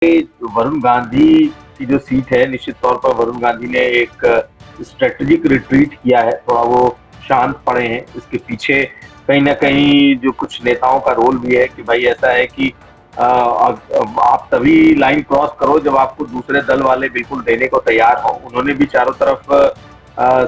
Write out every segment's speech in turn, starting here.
वरुण गांधी की जो सीट है, निश्चित तौर पर वरुण गांधी ने एक स्ट्रेटेजिक रिट्रीट किया है, थोड़ा वो शांत पड़े हैं। इसके पीछे कहीं न कहीं जो कुछ नेताओं का रोल भी है कि भाई ऐसा है कि आप तभी लाइन क्रॉस करो जब आपको दूसरे दल वाले बिल्कुल देने को तैयार हों। उन्होंने भी चारों तरफ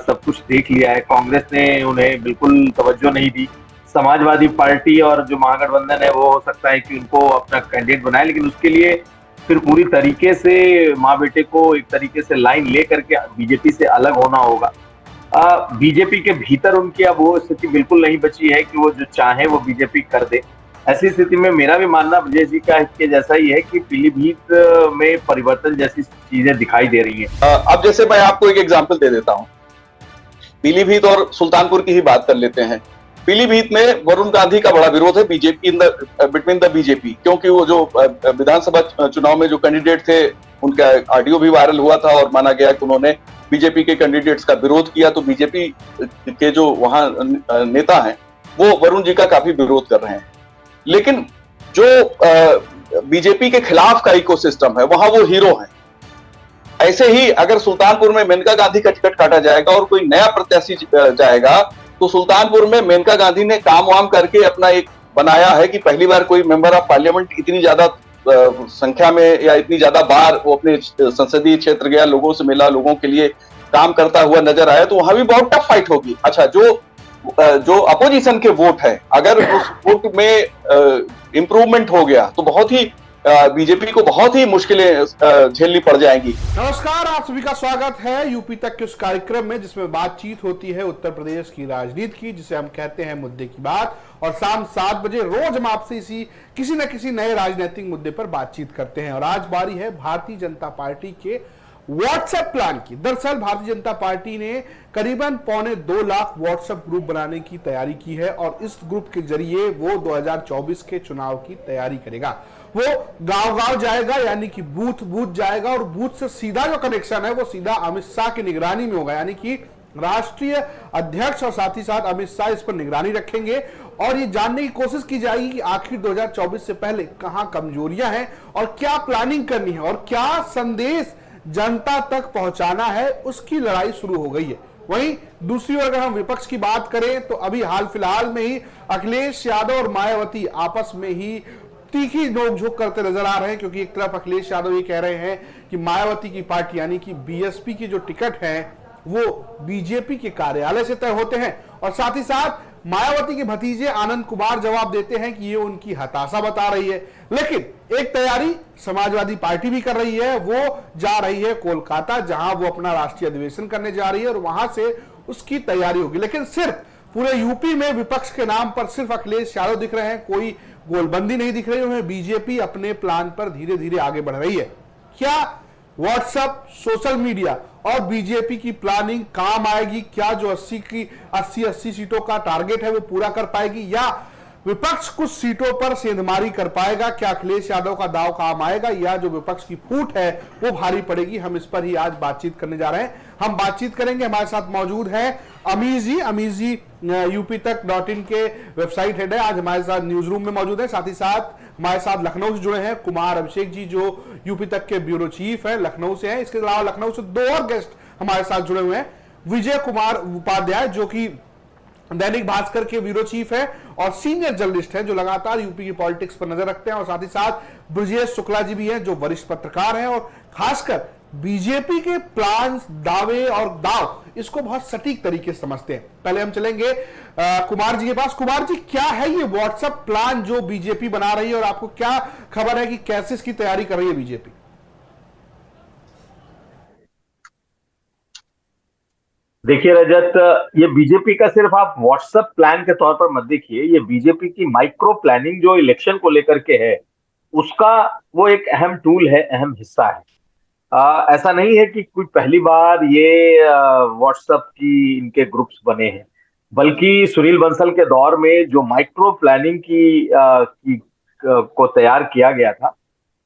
सब कुछ देख लिया है, कांग्रेस ने उन्हें बिल्कुल तवज्जो नहीं दी। समाजवादी पार्टी और जो महागठबंधन है वो हो सकता है कि उनको अपना कैंडिडेट बनाए, लेकिन उसके लिए फिर पूरी तरीके से माँ बेटे को एक तरीके से लाइन ले करके बीजेपी से अलग होना होगा। बीजेपी के भीतर उनकी अब वो स्थिति बिल्कुल नहीं बची है कि वो जो चाहे वो बीजेपी कर दे। ऐसी स्थिति में मेरा भी मानना ब्रजेश जी का के जैसा ही है कि पीलीभीत में परिवर्तन जैसी चीजें दिखाई दे रही हैं। अब जैसे मैं आपको एक एग्जांपल दे देता हूं, पीलीभीत और सुल्तानपुर की ही बात कर लेते हैं। पीलीभीत में वरुण गांधी का बड़ा विरोध है बीजेपी बिटवीन द बीजेपी, क्योंकि वो जो विधानसभा चुनाव में जो कैंडिडेट थे उनका ऑडियो भी वायरल हुआ था और माना गया कि उन्होंने बीजेपी के कैंडिडेट्स का विरोध किया। तो बीजेपी के जो वहां नेता हैं वो वरुण जी का काफी विरोध कर रहे हैं। लेकिन जो बीजेपी के खिलाफ का इकोसिस्टम है वहां वो हीरो है। ऐसे ही अगर सुल्तानपुर में मेनका गांधी का टिकट काटा जाएगा और कोई नया प्रत्याशी जाएगा तो सुल्तानपुर में मेनका गांधी ने काम वाम करके अपना एक बनाया है कि पहली बार कोई मेंबर ऑफ पार्लियामेंट इतनी ज्यादा संख्या में या इतनी ज्यादा बार वो अपने संसदीय क्षेत्र गया, लोगों से मिला, लोगों के लिए काम करता हुआ नजर आया। तो वहां भी बहुत टफ फाइट होगी। अच्छा, जो अपोजिशन के वोट है, अगर उस वोट में इंप्रूवमेंट हो गया तो बहुत ही बीजेपी को बहुत ही मुश्किलें झेलनी पड़ जाएंगी। नमस्कार, आप सभी का स्वागत है यूपी तक के उस कार्यक्रम में जिसमें बातचीत होती है उत्तर प्रदेश की राजनीति की, जिसे हम कहते हैं मुद्दे की बात। और शाम 7 बजे रोज हम आपसे किसी न किसी नए राजनीतिक मुद्दे पर बातचीत करते हैं। और आज बारी है भारतीय जनता पार्टी के व्हाट्सएप प्लान की। दरअसल भारतीय जनता पार्टी ने करीबन 2.25 लाख व्हाट्सएप ग्रुप बनाने की तैयारी की है और इस ग्रुप के जरिए वो 2024 के चुनाव की तैयारी करेगा। वो गांव-गांव जाएगा, यानी कि बूथ जाएगा और बूथ से सीधा जो कनेक्शन है वो सीधा अमित शाह की निगरानी में होगा, यानी कि राष्ट्रीय अध्यक्ष और साथ ही साथ अमित शाह इस पर निगरानी रखेंगे। और ये जानने की कोशिश की जाएगी कि आखिर 2024 से पहले कहां कमजोरियां हैं और क्या प्लानिंग करनी है और क्या संदेश जनता तक पहुंचाना है, उसकी लड़ाई शुरू हो गई है। वहीं दूसरी ओर अगर हम विपक्ष की बात करें तो अभी हाल फिलहाल में ही अखिलेश यादव और मायावती आपस में ही तीखी नोकझोंक करते नजर आ रहे हैं, क्योंकि एक तरफ अखिलेश यादव ये कह रहे हैं कि मायावती की पार्टी यानी कि बीएसपी के जो टिकट हैं वो बीजेपी के कार्यालय से तय होते हैं, और साथ ही साथ मायावती के भतीजे आनंद कुमार जवाब देते हैं कि ये उनकी हताशा बता रही है। लेकिन एक तैयारी समाजवादी पार्टी भी कर रही है, वो जा रही है कोलकाता, जहां वो अपना राष्ट्रीय अधिवेशन करने जा रही है और वहां से उसकी तैयारी होगी। लेकिन सिर्फ पूरे यूपी में विपक्ष के नाम पर सिर्फ अखिलेश यादव दिख रहे हैं, कोई गोलबंदी नहीं दिख रही है। बीजेपी अपने प्लान पर धीरे धीरे आगे बढ़ रही है। क्या व्हाट्सएप, सोशल मीडिया और बीजेपी की प्लानिंग काम आएगी? क्या जो 80 सीटों का टारगेट है वो पूरा कर पाएगी, या विपक्ष कुछ सीटों पर सेंधमारी कर पाएगा? क्या अखिलेश यादव का दांव काम आएगा, या जो विपक्ष की फूट है वो भारी पड़ेगी? हम इस पर ही आज बातचीत करने जा रहे हैं। हम बातचीत करेंगे, हमारे साथ मौजूद है अमीर जी यूपी तक.in के वेबसाइट हेड है, आज हमारे साथ न्यूज रूम में मौजूद है। साथ ही साथ हमारे साथ लखनऊ से जुड़े हैं कुमार अभिषेक जी, जो यूपी तक के ब्यूरो चीफ है, लखनऊ से हैं। इसके अलावा लखनऊ से 2 और गेस्ट हमारे साथ जुड़े हुए हैं, विजय कुमार उपाध्याय जो कि दैनिक भास्कर के ब्यूरो चीफ है और सीनियर जर्नलिस्ट है, जो लगातार यूपी की पॉलिटिक्स पर नजर रखते हैं, और साथ ही साथ ब्रजेश शुक्ला जी भी हैं जो वरिष्ठ पत्रकार हैं और खासकर बीजेपी के प्लान, दावे और दाव इसको बहुत सटीक तरीके से समझते हैं। पहले हम चलेंगे कुमार जी के पास। कुमार जी, क्या है ये व्हाट्सएप प्लान जो बीजेपी बना रही है और आपको क्या खबर है कि कैसे इसकी तैयारी कर रही है बीजेपी? देखिए रजत, ये बीजेपी का सिर्फ आप व्हाट्सएप प्लान के तौर पर मत देखिए, ये बीजेपी की माइक्रो प्लानिंग जो इलेक्शन को लेकर के है उसका वो एक अहम टूल है, अहम हिस्सा है। ऐसा नहीं है कि कोई पहली बार ये व्हाट्सएप की इनके ग्रुप्स बने हैं, बल्कि सुनील बंसल के दौर में जो माइक्रो प्लानिंग को तैयार किया गया था,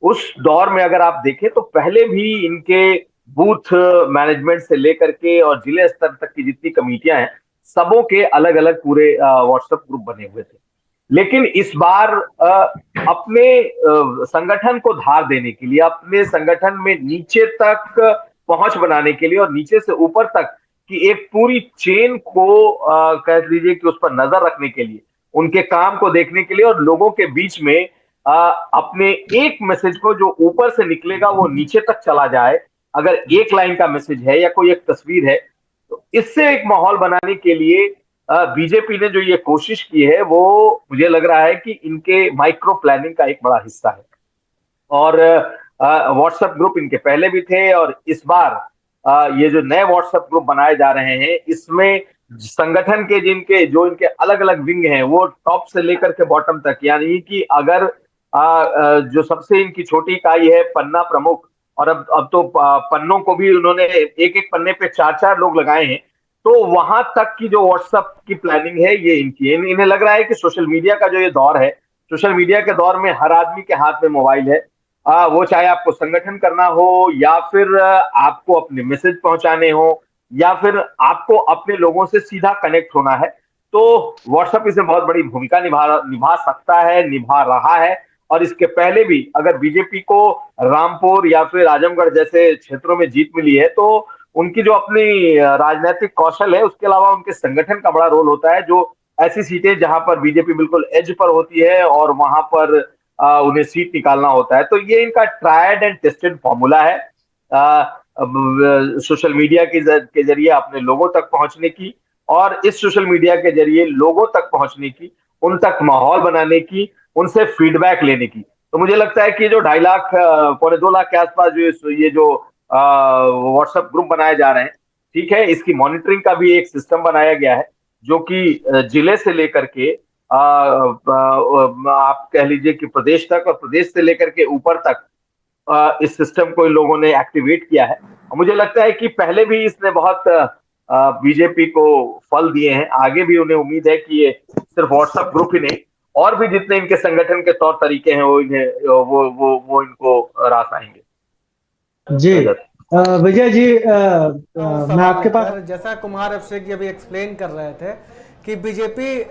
उस दौर में अगर आप देखें तो पहले भी इनके बूथ मैनेजमेंट से लेकर के और जिले स्तर तक की जितनी कमेटियां हैं, सबों के अलग अलग पूरे व्हाट्सएप ग्रुप बने हुए थे। लेकिन इस बार अपने संगठन को धार देने के लिए, अपने संगठन में नीचे तक पहुंच बनाने के लिए और नीचे से ऊपर तक की एक पूरी चेन को कह लीजिए कि उस पर नजर रखने के लिए, उनके काम को देखने के लिए और लोगों के बीच में अपने एक मैसेज को जो ऊपर से निकलेगा वो नीचे तक चला जाए। अगर एक लाइन का मैसेज है या कोई एक तस्वीर है, तो इससे एक माहौल बनाने के लिए बीजेपी ने जो ये कोशिश की है वो मुझे लग रहा है कि इनके माइक्रो प्लानिंग का एक बड़ा हिस्सा है। और व्हाट्सएप ग्रुप इनके पहले भी थे और इस बार ये जो नए व्हाट्सएप ग्रुप बनाए जा रहे हैं इसमें संगठन के जो इनके अलग अलग विंग हैं वो टॉप से लेकर के बॉटम तक, यानी कि अगर जो सबसे इनकी छोटी इकाई है पन्ना प्रमुख, और अब तो पन्नों को भी उन्होंने एक एक पन्ने पे चार चार लोग लगाए हैं, तो वहां तक की जो व्हाट्सएप की प्लानिंग है ये इनकी है। इन्हें लग रहा है कि सोशल मीडिया का जो ये दौर है, सोशल मीडिया के दौर में हर आदमी के हाथ में मोबाइल है। वो चाहे आपको संगठन करना हो या फिर आपको अपने मैसेज पहुंचाने हो या फिर आपको अपने लोगों से सीधा कनेक्ट होना है, तो व्हाट्सएप इसमें बहुत बड़ी भूमिका निभा सकता है, निभा रहा है। और इसके पहले भी अगर बीजेपी को रामपुर या फिर आजमगढ़ जैसे क्षेत्रों में जीत मिली है तो उनकी जो अपनी राजनीतिक कौशल है उसके अलावा उनके संगठन का बड़ा रोल होता है, जो ऐसी सीटें जहां पर बीजेपी बिल्कुल एज पर होती है और वहां पर उन्हें सीट निकालना होता है। तो ये इनका ट्रायड एंड टेस्टेड फॉर्मूला है सोशल मीडिया के जरिए अपने लोगों तक पहुंचने की, और इस सोशल मीडिया के जरिए लोगों तक पहुंचने की, उन तक माहौल बनाने की, उनसे फीडबैक लेने की। तो मुझे लगता है कि जो 2.5 लाख 2.25 लाख के आसपास जो ये जो व्हाट्सएप ग्रुप बनाए जा रहे हैं, ठीक है, इसकी मॉनिटरिंग का भी एक सिस्टम बनाया गया है जो कि जिले से लेकर के आप कह लीजिए कि प्रदेश तक और प्रदेश से लेकर के ऊपर तक इस सिस्टम को इन लोगों ने एक्टिवेट किया है। और मुझे लगता है कि पहले भी इसने बहुत बीजेपी को फल दिए हैं, आगे भी उन्हें उम्मीद है कि ये सिर्फ व्हाट्सएप ग्रुप ही नहीं और भी जितने इनके संगठन के तौर तरीके हैं वो इन्हें वो इनको रास आएंगे। जी विजय जी, मैं आपके पास जैसा कुमार अभिषेक जी अभी एक्सप्लेन कर रहे थे कि बीजेपी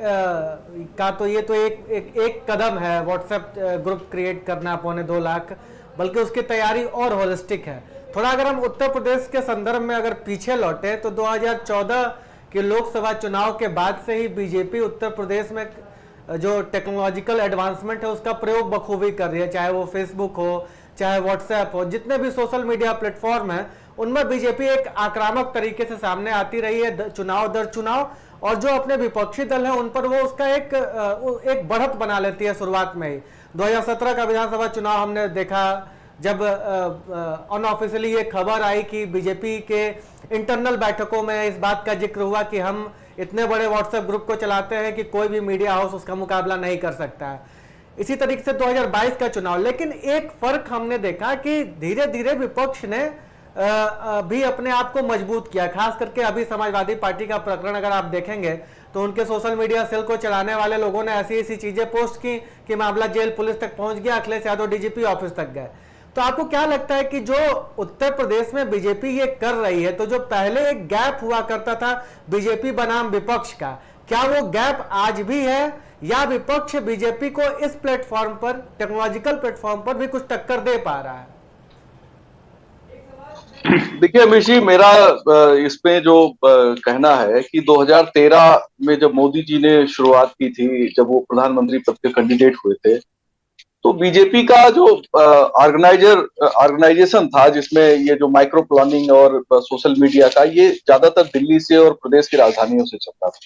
का तो ये तो एक कदम है व्हाट्सएप ग्रुप क्रिएट करना 2.25 लाख, बल्कि उसकी तैयारी और होलिस्टिक है। थोड़ा अगर हम उत्तर प्रदेश के संदर्भ में अगर पीछे लौटे तो 2014 के लोकसभा चुनाव के बाद से ही बीजेपी उत्तर प्रदेश में जो टेक्नोलॉजिकल एडवांसमेंट है उसका प्रयोग बखूबी कर रही है, चाहे वो फेसबुक हो, चाहे व्हाट्सएप हो, जितने भी सोशल मीडिया प्लेटफॉर्म है उनमें बीजेपी एक आक्रामक तरीके से सामने आती रही है चुनाव दर चुनाव, और जो अपने विपक्षी दल है उन पर वो उसका एक बढ़त बना लेती है शुरुआत में ही। 2017 का विधानसभा चुनाव हमने देखा जब अनऑफिशियली ये खबर आई कि बीजेपी के इंटरनल बैठकों में इस बात का जिक्र हुआ कि हम इतने बड़े व्हाट्सएप ग्रुप को चलाते हैं कि कोई भी मीडिया हाउस उसका मुकाबला नहीं कर सकता है। इसी तरीके से 2022 का चुनाव, लेकिन एक फर्क हमने देखा कि धीरे धीरे विपक्ष ने भी अपने आप को मजबूत किया। खास करके अभी समाजवादी पार्टी का प्रकरण अगर आप देखेंगे तो उनके सोशल मीडिया सेल को चलाने वाले लोगों ने ऐसी ऐसी चीजें पोस्ट की कि मामला जेल पुलिस तक पहुंच गया, अखिलेश यादव डीजीपी ऑफिस तक गए। तो आपको क्या लगता है कि जो उत्तर प्रदेश में बीजेपी ये कर रही है, तो जो पहले एक गैप हुआ करता था बीजेपी बनाम विपक्ष का, क्या वो गैप आज भी है या विपक्ष बीजेपी को इस प्लेटफॉर्म पर, टेक्नोलॉजिकल प्लेटफॉर्म पर भी कुछ टक्कर दे पा रहा है? देखिए अमीश जी, मेरा इसमें जो कहना है कि 2013 में जब मोदी जी ने शुरुआत की थी, जब वो प्रधानमंत्री पद के कैंडिडेट हुए थे, तो बीजेपी का जो ऑर्गेनाइजेशन था जिसमें ये जो माइक्रो प्लानिंग और सोशल मीडिया का, ये ज्यादातर दिल्ली से और प्रदेश की राजधानियों से चलता था,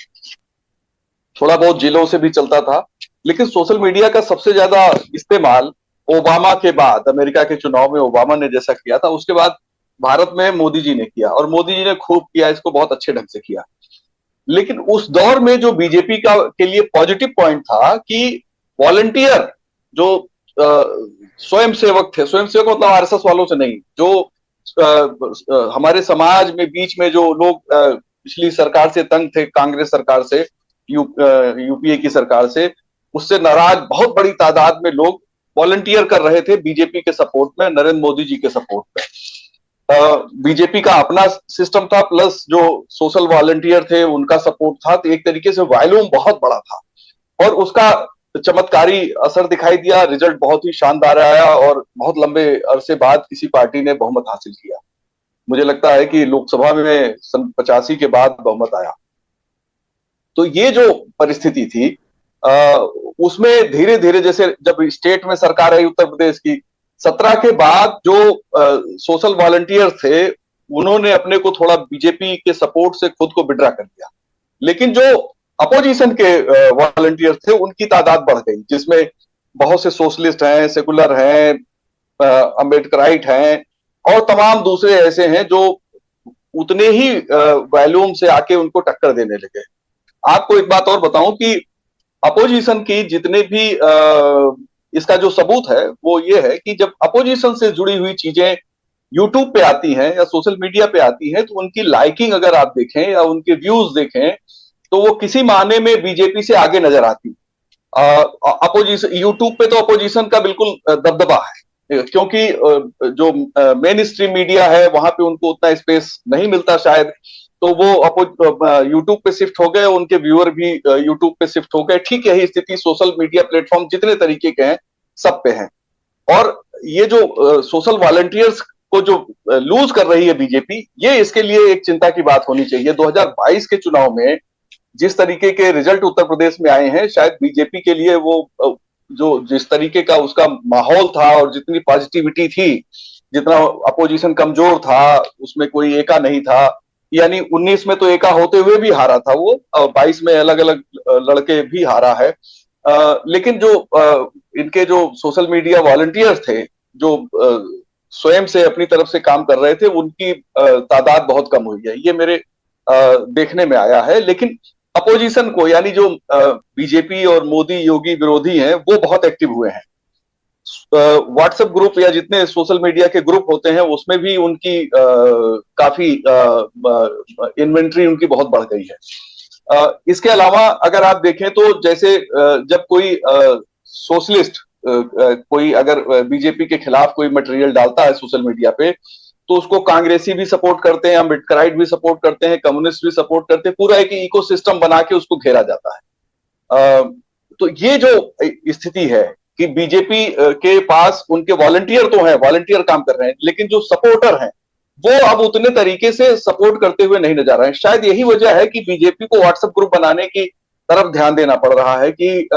थोड़ा बहुत जिलों से भी चलता था। लेकिन सोशल मीडिया का सबसे ज्यादा इस्तेमाल ओबामा के बाद, अमेरिका के चुनाव में ओबामा ने जैसा किया था, उसके बाद भारत में मोदी जी ने किया, और मोदी जी ने खूब किया, इसको बहुत अच्छे ढंग से किया। लेकिन उस दौर में जो बीजेपी का के लिए पॉजिटिव पॉइंट था कि वॉलंटियर जो स्वयं सेवक थे, स्वयं सेवक मतलब आरएसएस वालों से नहीं, जो हमारे समाज में बीच में जो लोग पिछली सरकार से तंग थे, कांग्रेस सरकार से, यूपीए की सरकार से, उससे नाराज बहुत बड़ी तादाद में लोग वॉलंटियर कर रहे थे बीजेपी के सपोर्ट में, नरेंद्र मोदी जी के सपोर्ट में। बीजेपी का अपना सिस्टम था, प्लस जो सोशल वॉलंटियर थे उनका सपोर्ट था, तो एक तरीके से वॉल्यूम बहुत बड़ा था। और उसका चमत्कारी असर दिखाई दिया, रिजल्ट बहुत ही शानदार आया और बहुत लंबे अरसे बाद किसी पार्टी ने बहुमत हासिल किया। मुझे लगता है कि लोकसभा में सन 85 के बाद बहुमत आया। तो ये जो परिस्थिति थी उसमें धीरे धीरे, जैसे जब स्टेट में सरकार आई उत्तर प्रदेश की 17 के बाद, जो सोशल वॉलंटियर थे उन्होंने अपने को थोड़ा बीजेपी के सपोर्ट से खुद को विड्रा कर दिया, लेकिन जो अपोजिशन के वॉलंटियर थे उनकी तादाद बढ़ गई, जिसमें बहुत से सोशलिस्ट हैं, सेकुलर हैं, अम्बेडकराइट हैं और तमाम दूसरे ऐसे हैं जो उतने ही वॉल्यूम से आके उनको टक्कर देने लगे। आपको एक बात और बताऊं कि अपोजिशन की जितने भी इसका जो सबूत है वो ये है कि जब अपोजिशन से जुड़ी हुई चीजें यूट्यूब पे आती हैं या सोशल मीडिया पे आती हैं तो उनकी लाइकिंग अगर आप देखें या उनके व्यूज देखें तो वो किसी मायने में बीजेपी से आगे नजर आती। अपोजिशन यूट्यूब पे तो अपोजिशन का बिल्कुल दबदबा है, क्योंकि जो मेन स्ट्रीम मीडिया है वहां पे उनको उतना स्पेस नहीं मिलता शायद, तो वो यूट्यूब पे शिफ्ट हो गए, उनके व्यूअर भी यूट्यूब पे शिफ्ट हो गए। ठीक यही स्थिति सोशल मीडिया प्लेटफॉर्म जितने तरीके के हैं सब पे है। और ये जो सोशल वॉलंटियर्स को जो लूज कर रही है बीजेपी, ये इसके लिए एक चिंता की बात होनी चाहिए। 2022 के चुनाव में जिस तरीके के रिजल्ट उत्तर प्रदेश में आए हैं, शायद बीजेपी के लिए वो जो जिस तरीके का उसका माहौल था और जितनी पॉजिटिविटी थी, जितना अपोजिशन कमजोर था, उसमें कोई एका नहीं था, यानी 19 में तो एका होते हुए भी हारा था वो, 22 में अलग अलग लड़के भी हारा है। लेकिन जो इनके जो सोशल मीडिया वॉलंटियर्स थे जो स्वयं से अपनी तरफ से काम कर रहे थे, उनकी तादाद बहुत कम हुई है, ये मेरे देखने में आया है। लेकिन अपोजिशन को, यानी जो बीजेपी और मोदी योगी विरोधी हैं, वो बहुत एक्टिव हुए हैं। व्हाट्सएप ग्रुप या जितने सोशल मीडिया के ग्रुप होते हैं उसमें भी उनकी काफी इन्वेंट्री उनकी बहुत बढ़ गई है। इसके अलावा अगर आप देखें तो जैसे जब कोई सोशलिस्ट कोई अगर बीजेपी के खिलाफ कोई मटेरियल डालता है सोशल मीडिया पे, तो उसको कांग्रेसी भी सपोर्ट करते हैं, अम्बेडकराइट भी सपोर्ट करते हैं, कम्युनिस्ट भी सपोर्ट करते हैं, पूरा एक इकोसिस्टम बना के उसको घेरा जाता है। तो ये जो स्थिति है कि बीजेपी के पास उनके वॉलंटियर तो हैं, वॉलंटियर काम कर रहे हैं, लेकिन जो सपोर्टर हैं वो अब उतने तरीके से सपोर्ट करते हुए नहीं नजर आ रहे हैं। शायद यही वजह है कि बीजेपी को व्हाट्सएप ग्रुप बनाने की तरफ ध्यान देना पड़ रहा है कि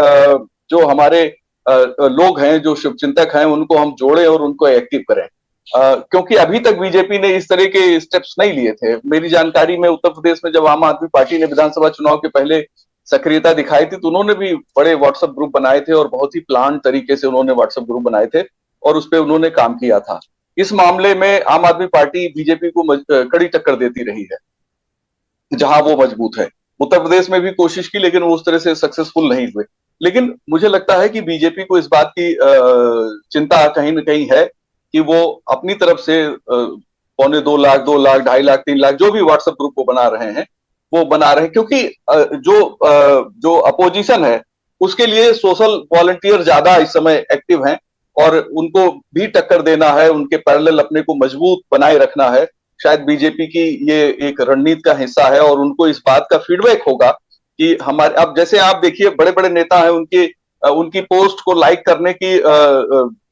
जो हमारे लोग हैं, जो शुभचिंतक हैं, उनको हम जोड़ें और उनको एक्टिव करें, क्योंकि अभी तक बीजेपी ने इस तरह के स्टेप्स नहीं लिए थे। मेरी जानकारी में उत्तर प्रदेश में जब आम आदमी पार्टी ने विधानसभा चुनाव के पहले सक्रियता दिखाई थी तो उन्होंने भी बड़े व्हाट्सएप ग्रुप बनाए थे और बहुत ही प्लान तरीके से उन्होंने व्हाट्सएप ग्रुप बनाए थे और उस पर उन्होंने काम किया था। इस मामले में आम आदमी पार्टी बीजेपी को कड़ी टक्कर देती रही है जहां वो मजबूत है। उत्तर प्रदेश में भी कोशिश की लेकिन वो उस तरह से सक्सेसफुल नहीं हुए। लेकिन मुझे लगता है कि बीजेपी को इस बात की चिंता कहीं न कहीं है कि वो अपनी तरफ से 2.25 लाख, 2 लाख, 2.5 लाख, 3 लाख जो भी व्हाट्सएप ग्रुप को बना रहे हैं वो बना रहे हैं, क्योंकि जो अपोजिशन है उसके लिए सोशल वॉलंटियर ज्यादा इस समय एक्टिव हैं और उनको भी टक्कर देना है, उनके पैरेलल अपने को मजबूत बनाए रखना है। शायद बीजेपी की ये एक रणनीति का हिस्सा है और उनको इस बात का फीडबैक होगा कि हमारे, अब जैसे आप देखिए बड़े बड़े नेता हैं, उनकी पोस्ट को लाइक करने की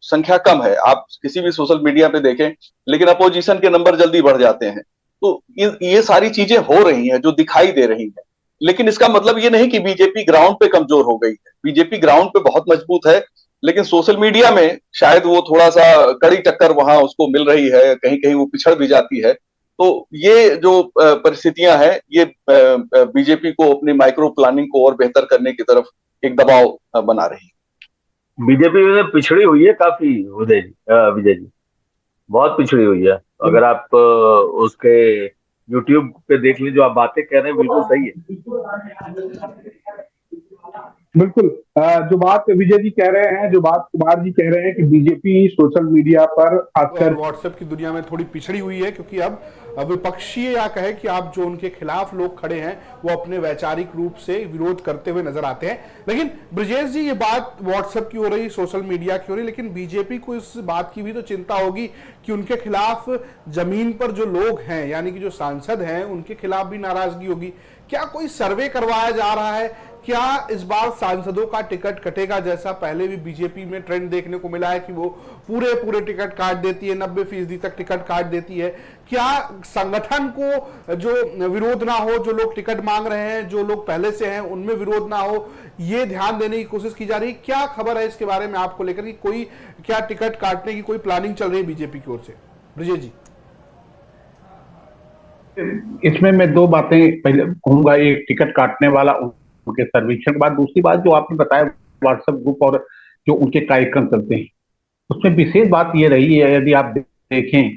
संख्या कम है, आप किसी भी सोशल मीडिया पे देखें, लेकिन अपोजिशन के नंबर जल्दी बढ़ जाते हैं। तो ये सारी चीजें हो रही हैं जो दिखाई दे रही हैं, लेकिन इसका मतलब ये नहीं कि बीजेपी ग्राउंड पे कमजोर हो गई है। बीजेपी ग्राउंड पे बहुत मजबूत है, लेकिन सोशल मीडिया में शायद वो थोड़ा सा कड़ी टक्कर वहां उसको मिल रही है, कहीं कहीं वो पिछड़ भी जाती है। तो ये जो परिस्थितियां हैं ये बीजेपी को अपनी माइक्रो प्लानिंग को और बेहतर करने की तरफ एक दबाव बना रही है। बीजेपी में पिछड़ी हुई है काफी विजय जी, बहुत पिछड़ी हुई है। अगर आप उसके यूट्यूब पे देख लीजिए, जो आप बातें कह रहे हैं बिल्कुल सही है। बिल्कुल जो बात विजय जी कह रहे हैं, जो बात कुमार जी कह रहे हैं कि बीजेपी सोशल मीडिया पर खासकर व्हाट्सएप की दुनिया में थोड़ी पिछड़ी हुई है, क्योंकि अब विपक्षीय या कहे कि आप जो उनके खिलाफ लोग खड़े हैं वो अपने वैचारिक रूप से विरोध करते हुए नजर आते हैं। लेकिन ब्रजेश जी, ये बात व्हाट्सएप की हो रही, सोशल मीडिया की हो रही, लेकिन बीजेपी को इस बात की भी तो चिंता होगी कि उनके खिलाफ जमीन पर जो लोग हैं, यानी कि जो सांसद हैं, उनके खिलाफ भी नाराजगी होगी। क्या कोई सर्वे करवाया जा रहा है? क्या इस बार सांसदों का टिकट कटेगा, जैसा पहले भी बीजेपी में ट्रेंड देखने को मिला है कि वो पूरे पूरे टिकट काट देती है, 90% तक टिकट काट देती है। क्या संगठन को जो विरोध ना हो, जो लोग टिकट मांग रहे हैं, जो लोग पहले से हैं उनमें विरोध ना हो, ये ध्यान देने की कोशिश की जा रही है? क्या खबर है इसके बारे में आपको लेकर कि कोई क्या टिकट काटने की कोई प्लानिंग चल रही है बीजेपी की ओर से? ब्रिजेश जी। इसमें मैं दो बातें पहले कहूंगा, एक टिकट काटने वाला उनके सर्वेक्षण के बाद, दूसरी बात जो आपने बताया व्हाट्सएप ग्रुप और जो उनके कार्यक्रम चलते हैं, उसमें विशेष बात ये रही है, यदि आप देखें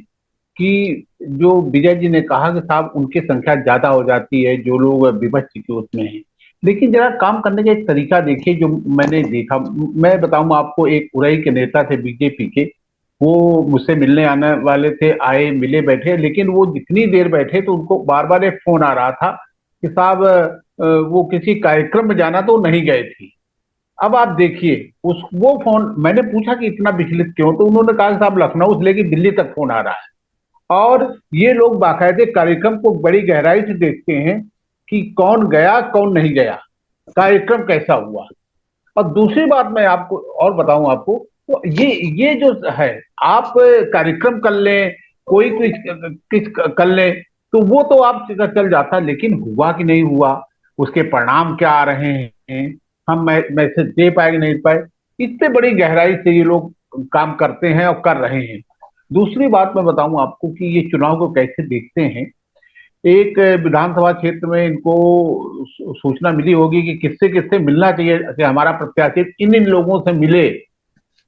कि जो विजय जी ने कहा कि साहब उनकी संख्या ज्यादा हो जाती है जो लोग विपक्ष के उसमें हैं, लेकिन जरा काम करने का एक तरीका देखिए जो मैंने देखा। मैं बताऊं आपको, एक उरई के नेता थे बीजेपी के, वो मुझसे मिलने आने वाले थे, आए मिले बैठे, लेकिन वो जितनी देर बैठे तो उनको बार बार एक फोन आ रहा था कि साहब वो किसी कार्यक्रम में जाना तो नहीं गए थे। अब आप देखिए उस वो फोन, मैंने पूछा कि इतना विचलित क्यों, तो उन्होंने कहा साहब लखनऊ से लेकर दिल्ली तक फोन आ रहा है, और ये लोग बाकायदे कार्यक्रम को बड़ी गहराई से देखते हैं कि कौन गया कौन नहीं गया, कार्यक्रम कैसा हुआ। और दूसरी बात मैं आपको और बताऊं आपको, तो ये जो है, आप कार्यक्रम कर लें, कोई किस कर लें तो वो तो आप चल जाता, लेकिन हुआ कि नहीं हुआ, उसके परिणाम क्या आ रहे हैं, हम मैसेज दे पाए कि नहीं पाए, इतने बड़ी गहराई से ये लोग काम करते हैं और कर रहे हैं। दूसरी बात मैं बताऊं आपको कि ये चुनाव को कैसे देखते हैं। एक विधानसभा क्षेत्र में इनको सूचना मिली होगी कि किससे किससे मिलना चाहिए कि हमारा प्रत्याशी इन इन लोगों से मिले।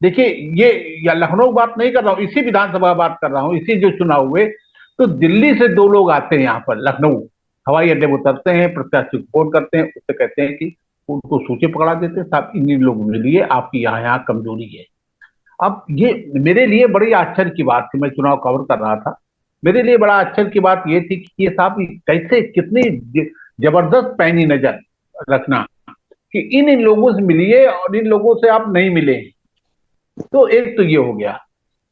देखिए ये, या लखनऊ बात नहीं कर रहा हूँ, इसी विधानसभा बात कर रहा हूँ, इसी जो चुनाव हुए, तो दिल्ली से 2 लोग आते हैं यहाँ पर लखनऊ, हवाई अड्डे में उतरते हैं, प्रत्याशी को फोन करते हैं, उससे कहते हैं कि उनको सूची पकड़ा देते हैं, साहब इन लोगों के लिए आपकी यहाँ यहाँ कमजोरी है। अब ये मेरे लिए बड़ी आश्चर्य की बात थी, मैं चुनाव कवर कर रहा था, मेरे लिए बड़ा आश्चर्य की बात ये थी कि ये साहब कैसे कितनी जबरदस्त पैनी नजर रखना कि इन इन लोगों से मिलिए और इन लोगों से आप नहीं मिले। तो एक तो ये हो गया।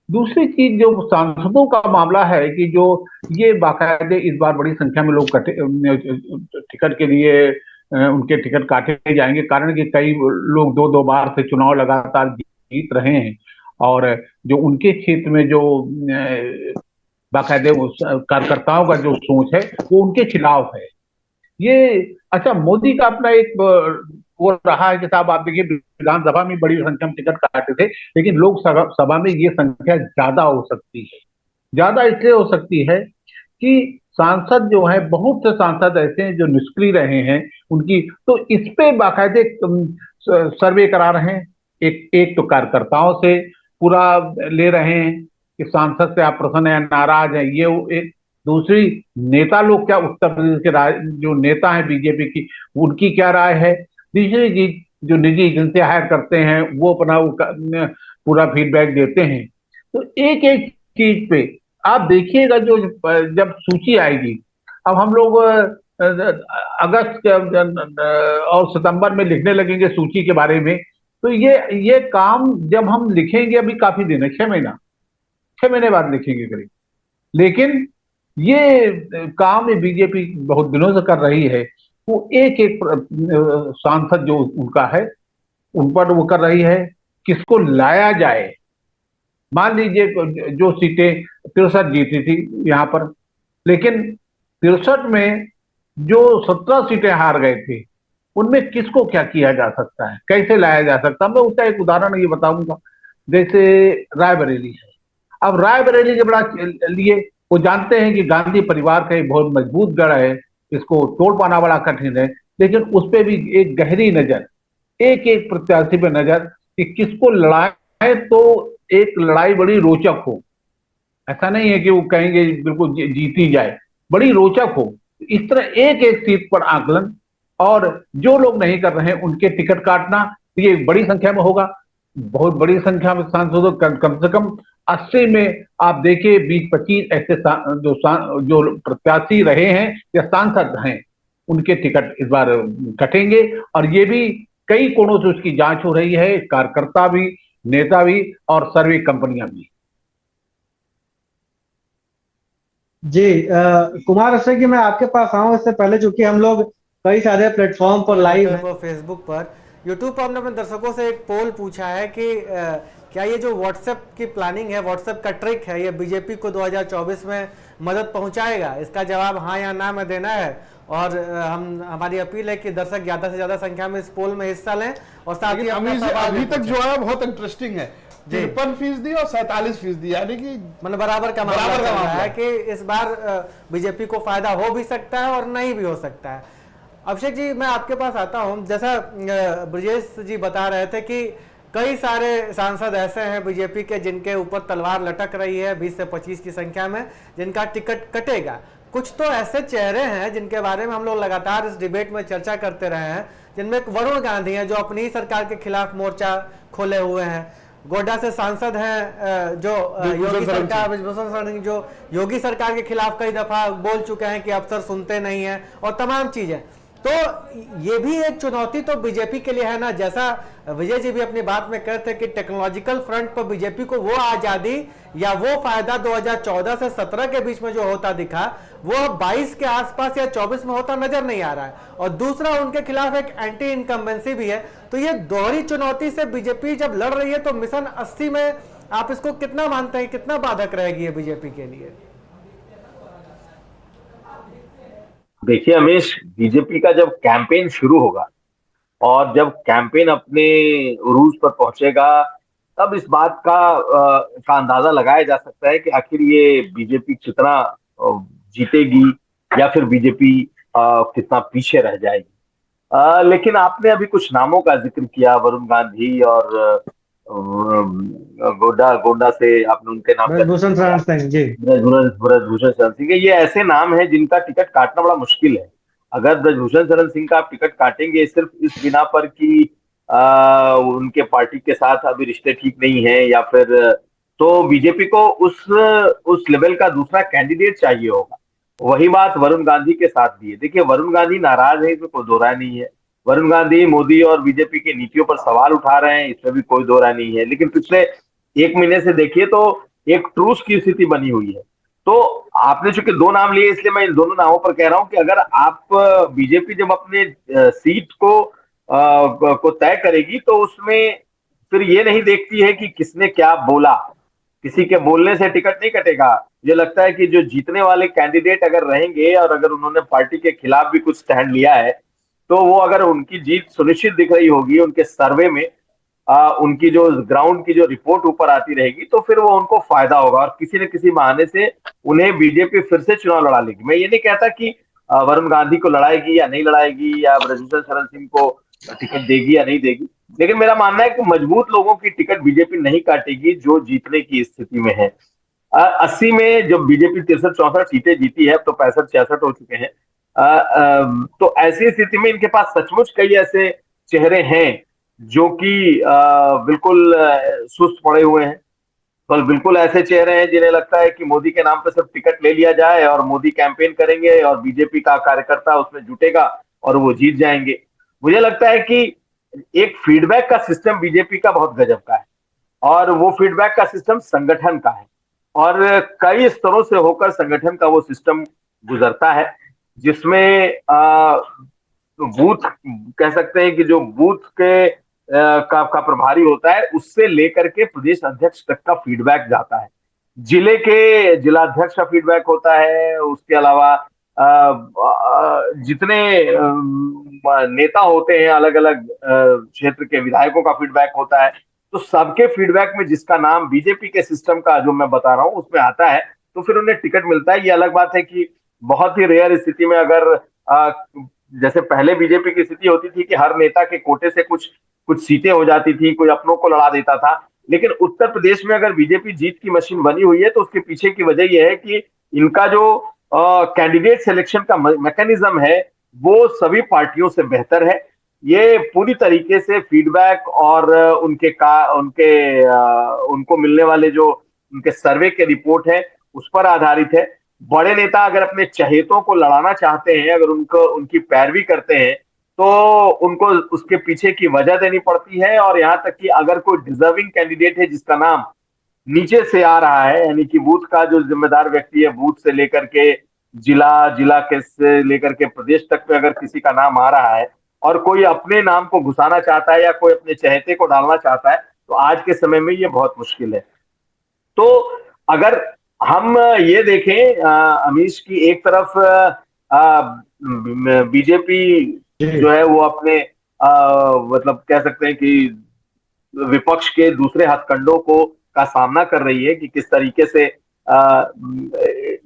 दूसरी चीज जो सांसदों का मामला है कि जो ये बाकायदे इस बार बड़ी संख्या में लोग टिकट के लिए उनके टिकट काटे जाएंगे, कारण कि कई लोग 2-2 बार से चुनाव लगातार जीत रहे हैं, और जो उनके क्षेत्र में जो बाकायदे कार्यकर्ताओं का जो सोच है वो उनके खिलाफ है। ये अच्छा, मोदी का अपना एक वो रहा है कि साहब आप देखिए विधानसभा में बड़ी संख्या में टिकट काटे थे, लेकिन लोकसभा में ये संख्या ज्यादा हो सकती है। ज्यादा इसलिए हो सकती है कि सांसद जो है, बहुत से सांसद ऐसे हैं जो निष्क्रिय रहे हैं उनकी, तो इस पे बाकायदे सर्वे करा रहे हैं। एक तो कार्यकर्ताओं से पूरा ले रहे हैं कि सांसद से आप प्रसन्न या नाराज है, ये एक। दूसरी, नेता लोग क्या, उत्तर प्रदेश के जो नेता हैं बीजेपी की, उनकी क्या राय है। तीसरी चीज, जो निजी एजेंसी हायर करते हैं वो अपना पूरा फीडबैक देते हैं। तो एक एक चीज पे आप देखिएगा, जो जब सूची आएगी, अब हम लोग अगस्त और सितंबर में लिखने लगेंगे सूची के बारे में, तो ये काम जब हम लिखेंगे, अभी काफी दिन है, 6 महीने बाद लिखेंगे करीब, लेकिन ये काम बीजेपी बहुत दिनों से कर रही है। वो एक एक सांसद जो उनका है उन पर वो कर रही है, किसको लाया जाए। मान लीजिए जो सीटें 63 जीती थी यहाँ पर, लेकिन 63 में जो 17 सीटें हार गए थे, उनमें किसको क्या किया जा सकता है, कैसे लाया जा सकता है। मैं उसका एक उदाहरण ये बताऊंगा, जैसे रायबरेली है। अब रायबरेली के बड़ा लिए वो जानते हैं कि गांधी परिवार का एक बहुत मजबूत गढ़ है, इसको तोड़ पाना बड़ा कठिन है, लेकिन उस पर भी एक गहरी नजर, एक एक प्रत्याशी पे नजर कि किसको लड़ाए तो एक लड़ाई बड़ी रोचक हो। ऐसा नहीं है कि वो कहेंगे बिल्कुल जीती जाए, बड़ी रोचक हो। इस तरह एक एक सीट पर आकलन, और जो लोग नहीं कर रहे हैं उनके टिकट काटना, ये बड़ी संख्या में होगा, बहुत बड़ी संख्या में सांसदों, कम से कम 80 में आप देखिए 20-25 ऐसे जो प्रत्याशी रहे हैं या सांसद हैं, उनके टिकट इस बार कटेंगे। और ये भी कई कोणों से उसकी जांच हो रही है, कार्यकर्ता भी, नेता भी और सर्वे कंपनियां भी। जी कुमार अक्षय जी, मैं आपके पास आऊं इससे पहले, चूंकि हम लोग कई सारे प्लेटफॉर्म पर लाइव हैं, फेसबुक पर यूट्यूब पर हमने अपने दर्शकों से एक पोल पूछा है कि क्या ये जो व्हाट्सएप की प्लानिंग है, व्हाट्सएप का ट्रिक है, ये बीजेपी को 2024 में मदद पहुंचाएगा? इसका जवाब हाँ या ना में देना है। और हमारी अपील है कि दर्शक ज्यादा से ज्यादा संख्या में इस पोल में हिस्सा लें और साथ ही अभी तक जो है बहुत इंटरेस्टिंग है, 53% और 47%, यानी कि मतलब बराबर का मामला है कि इस बार बीजेपी को फायदा हो भी सकता है और नहीं भी हो सकता है। अभिषेक जी, मैं आपके पास आता हूं। जैसा ब्रजेश जी बता रहे थे कि कई सारे सांसद ऐसे हैं बीजेपी के जिनके ऊपर तलवार लटक रही है 20 से 25 की संख्या में, जिनका टिकट कटेगा। कुछ तो ऐसे चेहरे हैं जिनके बारे में हम लोग लगातार इस डिबेट में चर्चा करते रहे हैं, जिनमें एक वरुण गांधी हैं जो अपनी ही सरकार के खिलाफ मोर्चा खोले हुए हैं। गोड्डा से सांसद हैं जो योगी सरकार, जो योगी सरकार के खिलाफ कई दफा बोल चुके हैं कि अफसर सुनते नहीं है और तमाम चीजें। तो ये भी एक चुनौती तो बीजेपी के लिए है ना। जैसा विजय जी भी अपनी बात में कहते हैं कि टेक्नोलॉजिकल फ्रंट पर बीजेपी को वो आजादी या वो फायदा 2014 से 17 के बीच में जो होता दिखा, वो 22 के आसपास या 24 में होता नजर नहीं आ रहा है। और दूसरा, उनके खिलाफ एक एंटी इनकम्बेंसी भी है। तो ये दोहरी चुनौती से बीजेपी जब लड़ रही है, तो मिशन 80 में आप इसको कितना मानते हैं, कितना बाधक रहेगी ये बीजेपी के लिए? देखिए हमेश, बीजेपी का जब कैंपेन शुरू होगा और जब कैंपेन अपने उरूज पर पहुंचेगा, तब इस बात का अंदाजा लगाया जा सकता है कि आखिर ये बीजेपी कितना जीतेगी या फिर बीजेपी कितना पीछे रह जाएगी। लेकिन आपने अभी कुछ नामों का जिक्र किया, वरुण गांधी और गोड्डा से आपने उनके नाम ब्रजभूषण शरण सिंह जी, ब्रजभूषण शरण सिंह, ये ऐसे नाम हैं जिनका टिकट काटना बड़ा मुश्किल है। अगर ब्रजभूषण शरण सिंह का आप टिकट काटेंगे सिर्फ इस बिना पर कि उनके पार्टी के साथ अभी रिश्ते ठीक नहीं है या फिर, तो बीजेपी को उस लेवल का दूसरा कैंडिडेट चाहिए होगा। वही बात वरुण गांधी के साथ भी है। देखिए वरुण गांधी नाराज है, इसमें कोई दो राय नहीं है। वरुण गांधी मोदी और बीजेपी की नीतियों पर सवाल उठा रहे हैं, इसमें भी कोई दो राय नहीं है। लेकिन पिछले एक महीने से देखिए तो एक ट्रूस की स्थिति बनी हुई है। तो आपने चूंकि दो नाम लिए, इसलिए मैं इन दोनों नामों पर कह रहा हूं कि अगर आप बीजेपी जब अपने सीट को तय करेगी तो उसमें फिर ये नहीं देखती है कि किसने क्या बोला। किसी के बोलने से टिकट नहीं कटेगा। मुझे लगता है कि जो जीतने वाले कैंडिडेट अगर रहेंगे और अगर उन्होंने पार्टी के खिलाफ भी कुछ स्टैंड लिया है, तो वो अगर उनकी जीत सुनिश्चित दिख रही होगी उनके सर्वे में, उनकी जो ग्राउंड की जो रिपोर्ट ऊपर आती रहेगी, तो फिर वो उनको फायदा होगा और किसी न किसी बहाने से उन्हें बीजेपी फिर से चुनाव लड़ा लेगी। मैं ये नहीं कहता कि वरुण गांधी को लड़ाएगी या नहीं लड़ाएगी, या ब्रजभूषण शरण सिंह को टिकट देगी या नहीं देगी, लेकिन मेरा मानना है कि मजबूत लोगों की टिकट बीजेपी नहीं काटेगी जो जीतने की स्थिति में है। 80 में जब बीजेपी 63-64 सीटें जीती है, अब तो 65-66 हो चुके हैं। तो ऐसी स्थिति में इनके पास सचमुच कई ऐसे चेहरे हैं जो कि बिल्कुल सुस्त पड़े हुए हैं। और बिल्कुल ऐसे चेहरे हैं जिन्हें लगता है कि मोदी के नाम पर सिर्फ टिकट ले लिया जाए और मोदी कैंपेन करेंगे और बीजेपी का कार्यकर्ता उसमें जुटेगा और वो जीत जाएंगे। मुझे लगता है कि एक फीडबैक का सिस्टम बीजेपी का बहुत गजब का है और वो फीडबैक का सिस्टम संगठन का है और कई स्तरों से होकर संगठन का वो सिस्टम गुजरता है, जिसमें बूथ कह सकते हैं कि जो बूथ के का प्रभारी होता है उससे लेकर के प्रदेश अध्यक्ष तक का फीडबैक जाता है। जिले के जिलाध्यक्ष का फीडबैक होता है, उसके अलावा जितने नेता होते हैं अलग अलग क्षेत्र के विधायकों का फीडबैक होता है। तो सबके फीडबैक में जिसका नाम बीजेपी के सिस्टम का जो मैं बता रहा हूं उसमें आता है तो फिर उन्हें टिकट मिलता है। ये अलग बात है कि बहुत ही रेयर स्थिति में अगर जैसे पहले बीजेपी की स्थिति होती थी कि हर नेता के कोटे से कुछ सीटें हो जाती थी, कोई अपनों को लड़ा देता था। लेकिन उत्तर प्रदेश में अगर बीजेपी जीत की मशीन बनी हुई है तो उसके पीछे की वजह यह है कि इनका जो कैंडिडेट सिलेक्शन का मैकेनिज्म है वो सभी पार्टियों से बेहतर है। ये पूरी तरीके से फीडबैक और उनको मिलने वाले जो उनके सर्वे के रिपोर्ट है उस पर आधारित है। बड़े नेता अगर अपने चहेतों को लड़ाना चाहते हैं, अगर उनकी पैरवी करते हैं तो उनको उसके पीछे की वजह देनी पड़ती है। और यहां तक कि अगर कोई डिजर्विंग कैंडिडेट है जिसका नाम नीचे से आ रहा है, यानी कि बूथ का जो जिम्मेदार व्यक्ति है, बूथ से लेकर के जिला के से लेकर के प्रदेश तक पे अगर किसी का नाम आ रहा है और कोई अपने नाम को घुसाना चाहता है या कोई अपने चहेते को डालना चाहता है, तो आज के समय में ये बहुत मुश्किल है। तो अगर हम ये देखें अमीश की एक तरफ बीजेपी जो है वो अपने मतलब कह सकते हैं कि विपक्ष के दूसरे हथकंडों को का सामना कर रही है कि किस तरीके से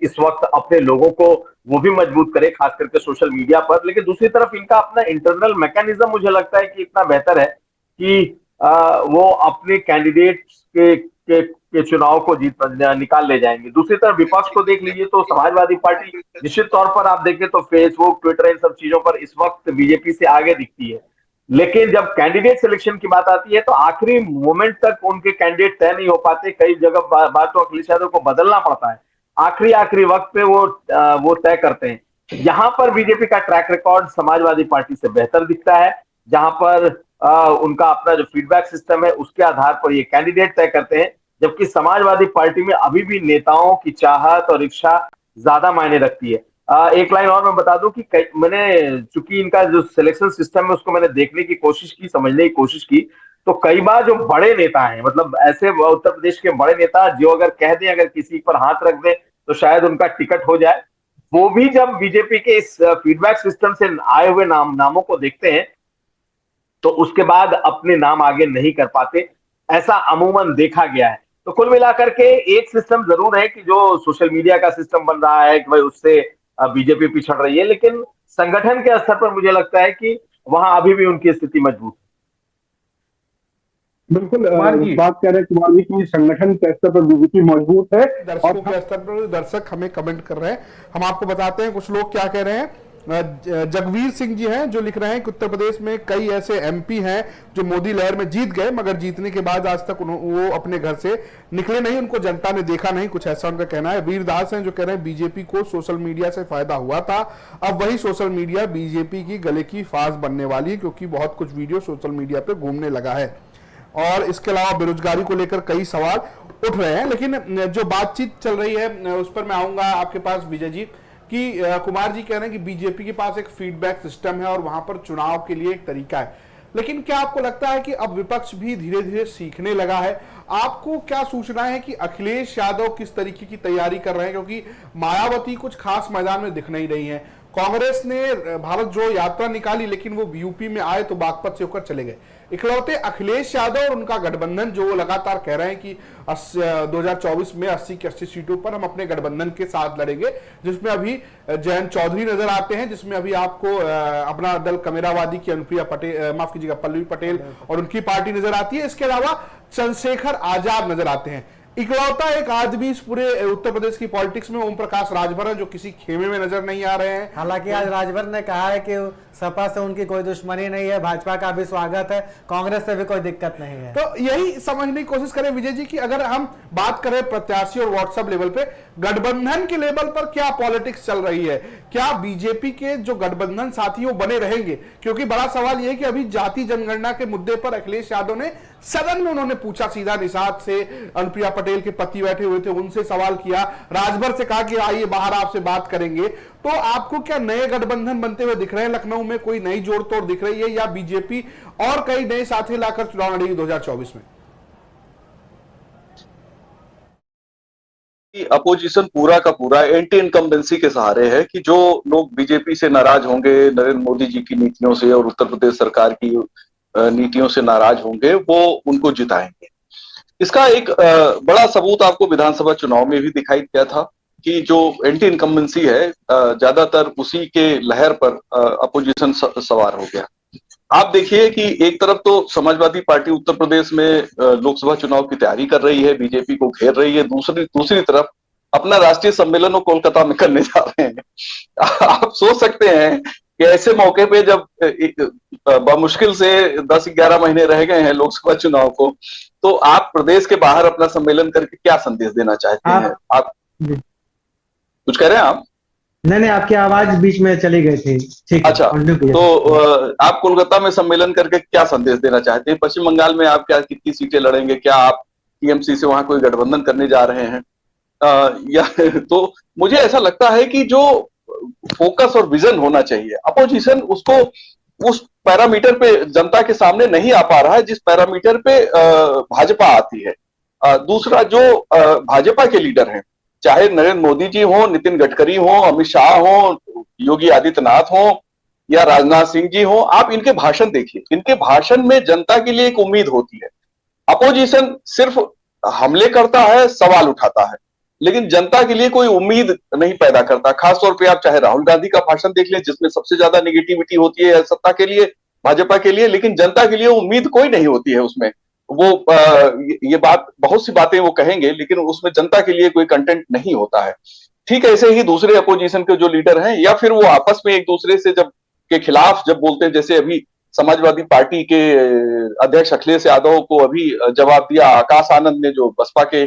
इस वक्त अपने लोगों को वो भी मजबूत करे, खास करके सोशल मीडिया पर। लेकिन दूसरी तरफ इनका अपना इंटरनल मैकेनिज्म मुझे लगता है कि इतना बेहतर है कि वो अपने कैंडिडेट्स के चुनाव को निकाल ले जाएंगे। दूसरी तरफ विपक्ष को देख लीजिए तो समाजवादी पार्टी निश्चित तौर पर आप देखें तो फेसबुक, ट्विटर, इन सब चीजों पर इस वक्त बीजेपी से आगे दिखती है। लेकिन जब कैंडिडेट सिलेक्शन की बात आती है तो आखिरी मोमेंट तक उनके कैंडिडेट तय नहीं हो पाते। कई जगह बात तो अखिलेश यादव को बदलना पड़ता है, आखिरी वक्त पे वो तय करते हैं। यहाँ पर बीजेपी का ट्रैक रिकॉर्ड समाजवादी पार्टी से बेहतर दिखता है, जहां पर उनका अपना जो फीडबैक सिस्टम है उसके आधार पर ये कैंडिडेट तय करते हैं, जबकि समाजवादी पार्टी में अभी भी नेताओं की चाहत और इच्छा ज्यादा मायने रखती है। एक लाइन और मैं बता दूं कि मैंने चूंकि इनका जो सिलेक्शन सिस्टम है उसको मैंने देखने की कोशिश की, समझने की कोशिश की, तो कई बार जो बड़े नेता हैं, मतलब ऐसे उत्तर प्रदेश के बड़े नेता जो अगर कह दें, अगर किसी पर हाथ रख दें तो शायद उनका टिकट हो जाए, वो भी जब बीजेपी के इस फीडबैक सिस्टम से आए हुए नामों को देखते हैं तो उसके बाद अपने नाम आगे नहीं कर पाते, ऐसा अमूमन देखा गया है। तो कुल मिलाकर के एक सिस्टम जरूर है कि जो सोशल मीडिया का सिस्टम बन रहा है कि भाई उससे बीजेपी पिछड़ रही है, लेकिन संगठन के स्तर पर मुझे लगता है कि वहां अभी भी उनकी स्थिति मजबूत है। बिल्कुल बात कर रहे हैं कुमार जी की संगठन के स्तर पर बीजेपी मजबूत है। दर्शकों के स्तर पर दर्शक हमें कमेंट कर रहे हैं, हम आपको बताते हैं कुछ लोग क्या कह रहे हैं। जगवीर सिंह जी हैं जो लिख रहे हैं कि उत्तर प्रदेश में कई ऐसे एमपी हैं जो मोदी लहर में जीत गए, मगर जीतने के बाद आज तक वो अपने घर से निकले नहीं, उनको जनता ने देखा नहीं, कुछ ऐसा उनका कहना है। वीरदास हैं जो कह रहे हैं बीजेपी को सोशल मीडिया से फायदा हुआ था, अब वही सोशल मीडिया बीजेपी की गले की फांस बनने वाली है, क्योंकि बहुत कुछ वीडियो सोशल मीडिया पे घूमने लगा है। और इसके अलावा बेरोजगारी को लेकर कई सवाल उठ रहे हैं। लेकिन जो बातचीत चल रही है उस पर मैं आऊंगा आपके पास विजय जी, कि कुमार जी कह रहे हैं कि बीजेपी के पास एक फीडबैक सिस्टम है और वहां पर चुनाव के लिए एक तरीका है, लेकिन क्या आपको लगता है कि अब विपक्ष भी धीरे धीरे सीखने लगा है? आपको क्या सूचना है कि अखिलेश यादव किस तरीके की तैयारी कर रहे हैं, क्योंकि मायावती कुछ खास मैदान में दिख नहीं रही है। कांग्रेस ने भारत जोड़ो यात्रा निकाली लेकिन वो यूपी में आए तो बागपत से होकर चले गए। इकलौते अखिलेश यादव और उनका गठबंधन जो लगातार कह रहे हैं कि 2024 में 80 की 80 सीटों पर हम अपने गठबंधन के साथ लड़ेंगे, जिसमें अभी जयंत चौधरी नजर आते हैं, जिसमें अभी आपको अपना दल कमेरावादी की अनुप्रिया पटेल, माफ कीजिएगा पल्लवी पटेल और उनकी पार्टी नजर आती है। इसके अलावा चंद्रशेखर आजाद नजर आते हैं। इकलौता एक आदमी इस पूरे उत्तर प्रदेश की पॉलिटिक्स में ओम प्रकाश राजभर जो किसी खेमे में नजर नहीं आ रहे हैं। हालांकि आज राजभर ने कहा है कि सपा से उनकी कोई दुश्मनी नहीं है, भाजपा का भी स्वागत है, कांग्रेस से भी कोई दिक्कत नहीं है। तो यही समझने की कोशिश करें विजय जी की अगर हम बात करें प्रत्याशी और व्हाट्सएप लेवल पे, गठबंधन के लेवल पर क्या पॉलिटिक्स चल रही है? क्या बीजेपी के जो गठबंधन साथी वो बने रहेंगे? क्योंकि बड़ा सवाल यह है कि अभी जाति जनगणना के मुद्दे पर अखिलेश यादव ने सदन में उन्होंने पूछा, सीधा निषाद से, अनुप्रिया पटेल के पति बैठे हुए थे उनसे सवाल किया, राजभर से कहा कि आइए बाहर आपसे बात करेंगे। तो आपको क्या नए गठबंधन बनते हुए दिख रहे हैं? लखनऊ में कोई नई जोड़ तोड़ दिख रही है या बीजेपी और कई नए साथी लाकर चुनाव लड़ेगी 2024 में? अपोजिशन पूरा का पूरा एंटी इनकम्बेंसी के सहारे है कि जो लोग बीजेपी से नाराज होंगे, नरेंद्र मोदी जी की नीतियों से और उत्तर प्रदेश सरकार की नीतियों से नाराज होंगे, वो उनको जिताएंगे। इसका एक बड़ा सबूत आपको विधानसभा चुनाव में भी दिखाई दिया था कि जो एंटी इनकम्बेंसी है ज्यादातर उसी के लहर पर अपोजिशन सवार हो गया। आप देखिए कि एक तरफ तो समाजवादी पार्टी उत्तर प्रदेश में लोकसभा चुनाव की तैयारी कर रही है, बीजेपी को घेर रही है, दूसरी तरफ अपना राष्ट्रीय सम्मेलन वो कोलकाता में करने जा रहे हैं। आप सोच सकते हैं कि ऐसे मौके पे जब बमुश्किल से 10-11 महीने रह गए हैं लोकसभा चुनाव को, तो आप प्रदेश के बाहर अपना सम्मेलन करके क्या संदेश देना चाहते हैं? आप कुछ कह रहे हैं? आप नहीं, आपकी आवाज बीच में चली गई थी। ठीक है, अच्छा, तो आप कोलकाता में सम्मेलन करके क्या संदेश देना चाहते हैं? पश्चिम बंगाल में आप क्या कितनी सीटें लड़ेंगे? क्या आप टीएमसी से वहां कोई गठबंधन करने जा रहे हैं? या तो मुझे ऐसा लगता है कि जो फोकस और विजन होना चाहिए, अपोजिशन उसको उस पैरामीटर पे जनता के सामने नहीं आ पा रहा है जिस पैरामीटर पे भाजपा आती है। दूसरा, जो भाजपा के लीडर हैं, चाहे नरेंद्र मोदी जी हो, नितिन गडकरी हो, अमित शाह हो, योगी आदित्यनाथ हो या राजनाथ सिंह जी हो, आप इनके भाषण देखिए। इनके भाषण में जनता के लिए एक उम्मीद होती है। अपोजिशन सिर्फ हमले करता है, सवाल उठाता है, लेकिन जनता के लिए कोई उम्मीद नहीं पैदा करता। खासतौर पे आप चाहे राहुल गांधी का भाषण देख लें, जिसमें सबसे ज्यादा निगेटिविटी होती है सत्ता के लिए, भाजपा के लिए, लेकिन जनता के लिए उम्मीद कोई नहीं होती है उसमें। वो ये बात, बहुत सी बातें वो कहेंगे, लेकिन उसमें जनता के लिए कोई कंटेंट नहीं होता है। ठीक ऐसे ही दूसरे अपोजिशन के जो लीडर हैं, या फिर वो आपस में एक दूसरे से जब के खिलाफ जब बोलते हैं, जैसे अभी समाजवादी पार्टी के अध्यक्ष अखिलेश यादव को अभी जवाब दिया आकाश आनंद ने, जो बसपा के